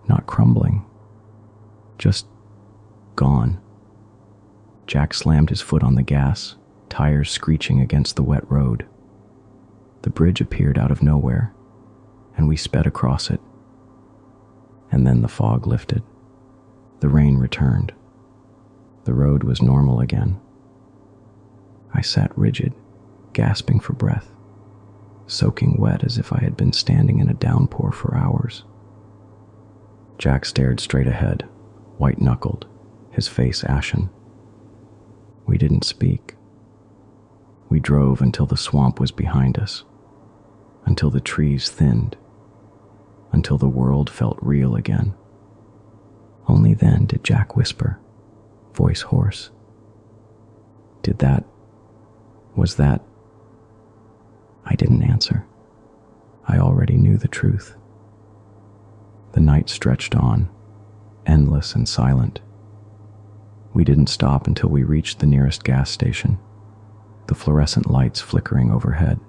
not crumbling, just gone. Jack slammed his foot on the gas, tires screeching against the wet road. The bridge appeared out of nowhere, and we sped across it. And then the fog lifted. The rain returned. The road was normal again. I sat rigid, gasping for breath, soaking wet as if I had been standing in a downpour for hours. Jack stared straight ahead, white-knuckled, his face ashen. We didn't speak. We drove until the swamp was behind us, until the trees thinned, until the world felt real again. Only then did Jack whisper, voice hoarse. Was that? I didn't answer. I already knew the truth. The night stretched on, endless and silent. We didn't stop until we reached the nearest gas station, the fluorescent lights flickering overhead.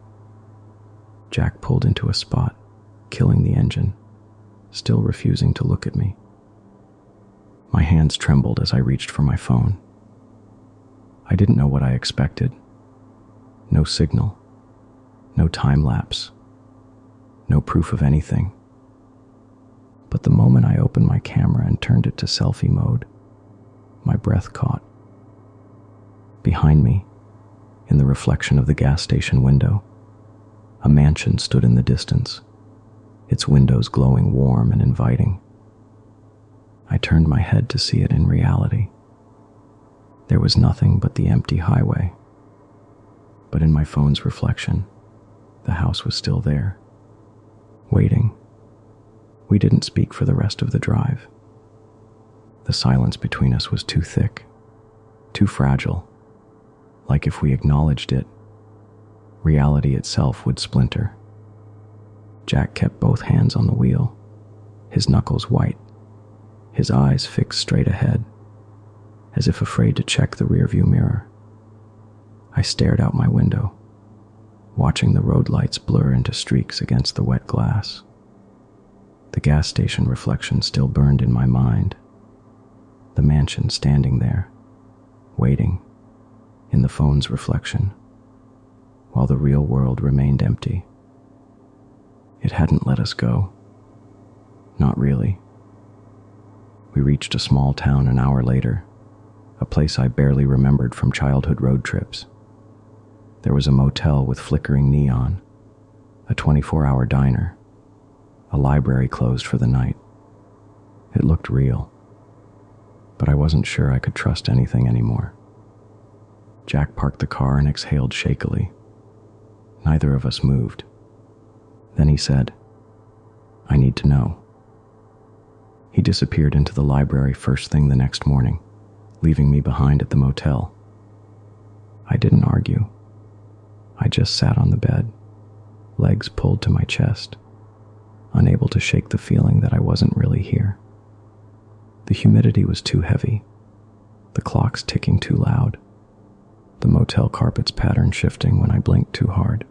Jack pulled into a spot, killing the engine, still refusing to look at me. My hands trembled as I reached for my phone. I didn't know what I expected. No signal, no time lapse, no proof of anything. But the moment I opened my camera and turned it to selfie mode, my breath caught. Behind me, in the reflection of the gas station window, a mansion stood in the distance, its windows glowing warm and inviting. I turned my head to see it in reality. There was nothing but the empty highway. But in my phone's reflection, the house was still there, waiting. We didn't speak for the rest of the drive. The silence between us was too thick, too fragile, like if we acknowledged it, reality itself would splinter. Jack kept both hands on the wheel, his knuckles white, his eyes fixed straight ahead, as if afraid to check the rearview mirror. I stared out my window, watching the road lights blur into streaks against the wet glass. The gas station reflection still burned in my mind. The mansion standing there, waiting, in the phone's reflection, while the real world remained empty. It hadn't let us go. Not really. We reached a small town an hour later, a place I barely remembered from childhood road trips. There was a motel with flickering neon, a 24-hour diner, a library closed for the night. It looked real, but I wasn't sure I could trust anything anymore. Jack parked the car and exhaled shakily. Neither of us moved. Then he said, "I need to know." He disappeared into the library first thing the next morning, leaving me behind at the motel. I didn't argue. I just sat on the bed, legs pulled to my chest, unable to shake the feeling that I wasn't really here. The humidity was too heavy, the clocks ticking too loud, the motel carpet's pattern shifting when I blinked too hard.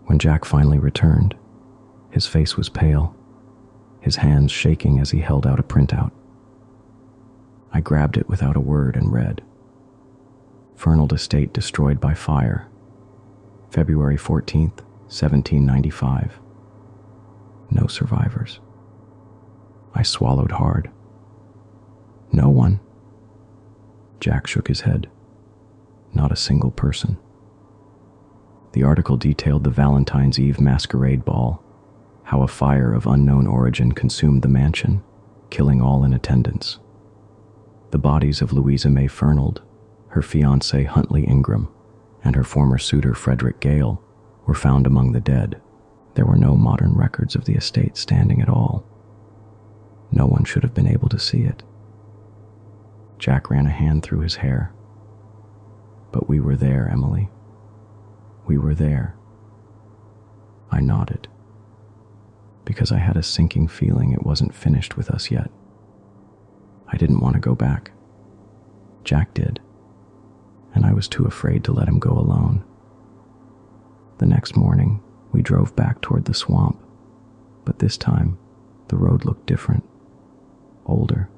When Jack finally returned, his face was pale, his hands shaking as he held out a printout. I grabbed it without a word and read. Fernald Estate destroyed by fire, February 14th, 1795. No survivors. I swallowed hard. No one. Jack shook his head. Not a single person. The article detailed the Valentine's Eve masquerade ball, how a fire of unknown origin consumed the mansion, killing all in attendance. The bodies of Louisa May Fernald, her fiancé Huntley Ingram, and her former suitor Frederick Gale were found among the dead. There were no modern records of the estate standing at all. No one should have been able to see it. Jack ran a hand through his hair. But we were there, Emily. We were there. I nodded, because I had a sinking feeling it wasn't finished with us yet. I didn't want to go back. Jack did, and I was too afraid to let him go alone. The next morning, we drove back toward the swamp, but this time, the road looked different, older.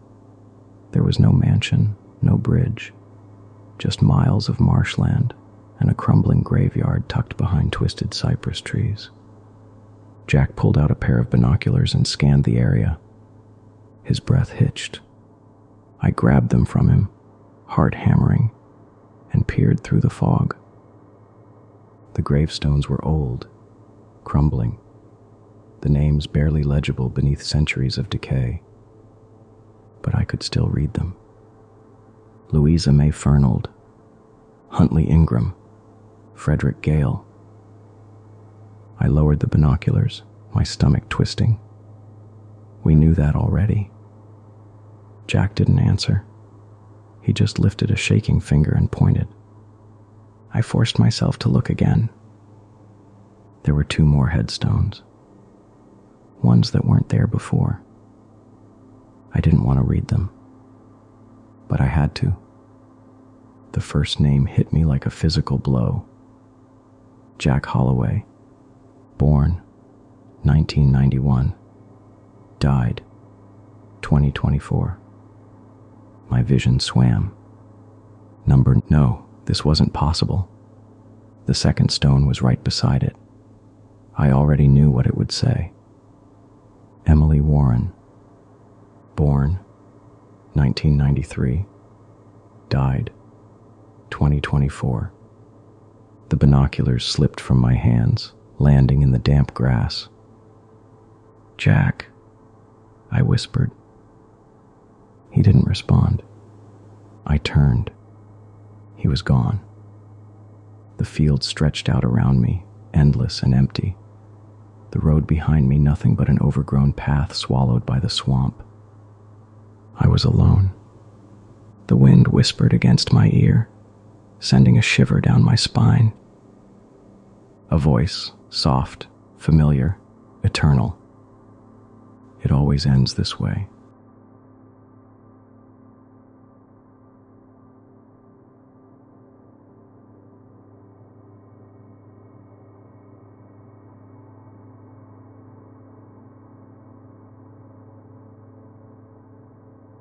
There was no mansion, no bridge, just miles of marshland and a crumbling graveyard tucked behind twisted cypress trees. Jack pulled out a pair of binoculars and scanned the area. His breath hitched. I grabbed them from him, heart hammering, and peered through the fog. The gravestones were old, crumbling, the names barely legible beneath centuries of decay. But I could still read them. Louisa May Fernald, Huntley Ingram, Frederick Gale. I lowered the binoculars, my stomach twisting. We knew that already. Jack didn't answer. He just lifted a shaking finger and pointed. I forced myself to look again. There were 2 more headstones, ones that weren't there before. I didn't want to read them, but I had to. The first name hit me like a physical blow. Jack Holloway, born 1991, died 2024. My vision swam. No, this wasn't possible. The second stone was right beside it. I already knew what it would say. Emily Warren, born 1993, died 2024. The binoculars slipped from my hands, landing in the damp grass. Jack, I whispered. He didn't respond. I turned. He was gone. The field stretched out around me, endless and empty. The road behind me nothing but an overgrown path swallowed by the swamp. I was alone. The wind whispered against my ear, sending a shiver down my spine. A voice, soft, familiar, eternal. It always ends this way.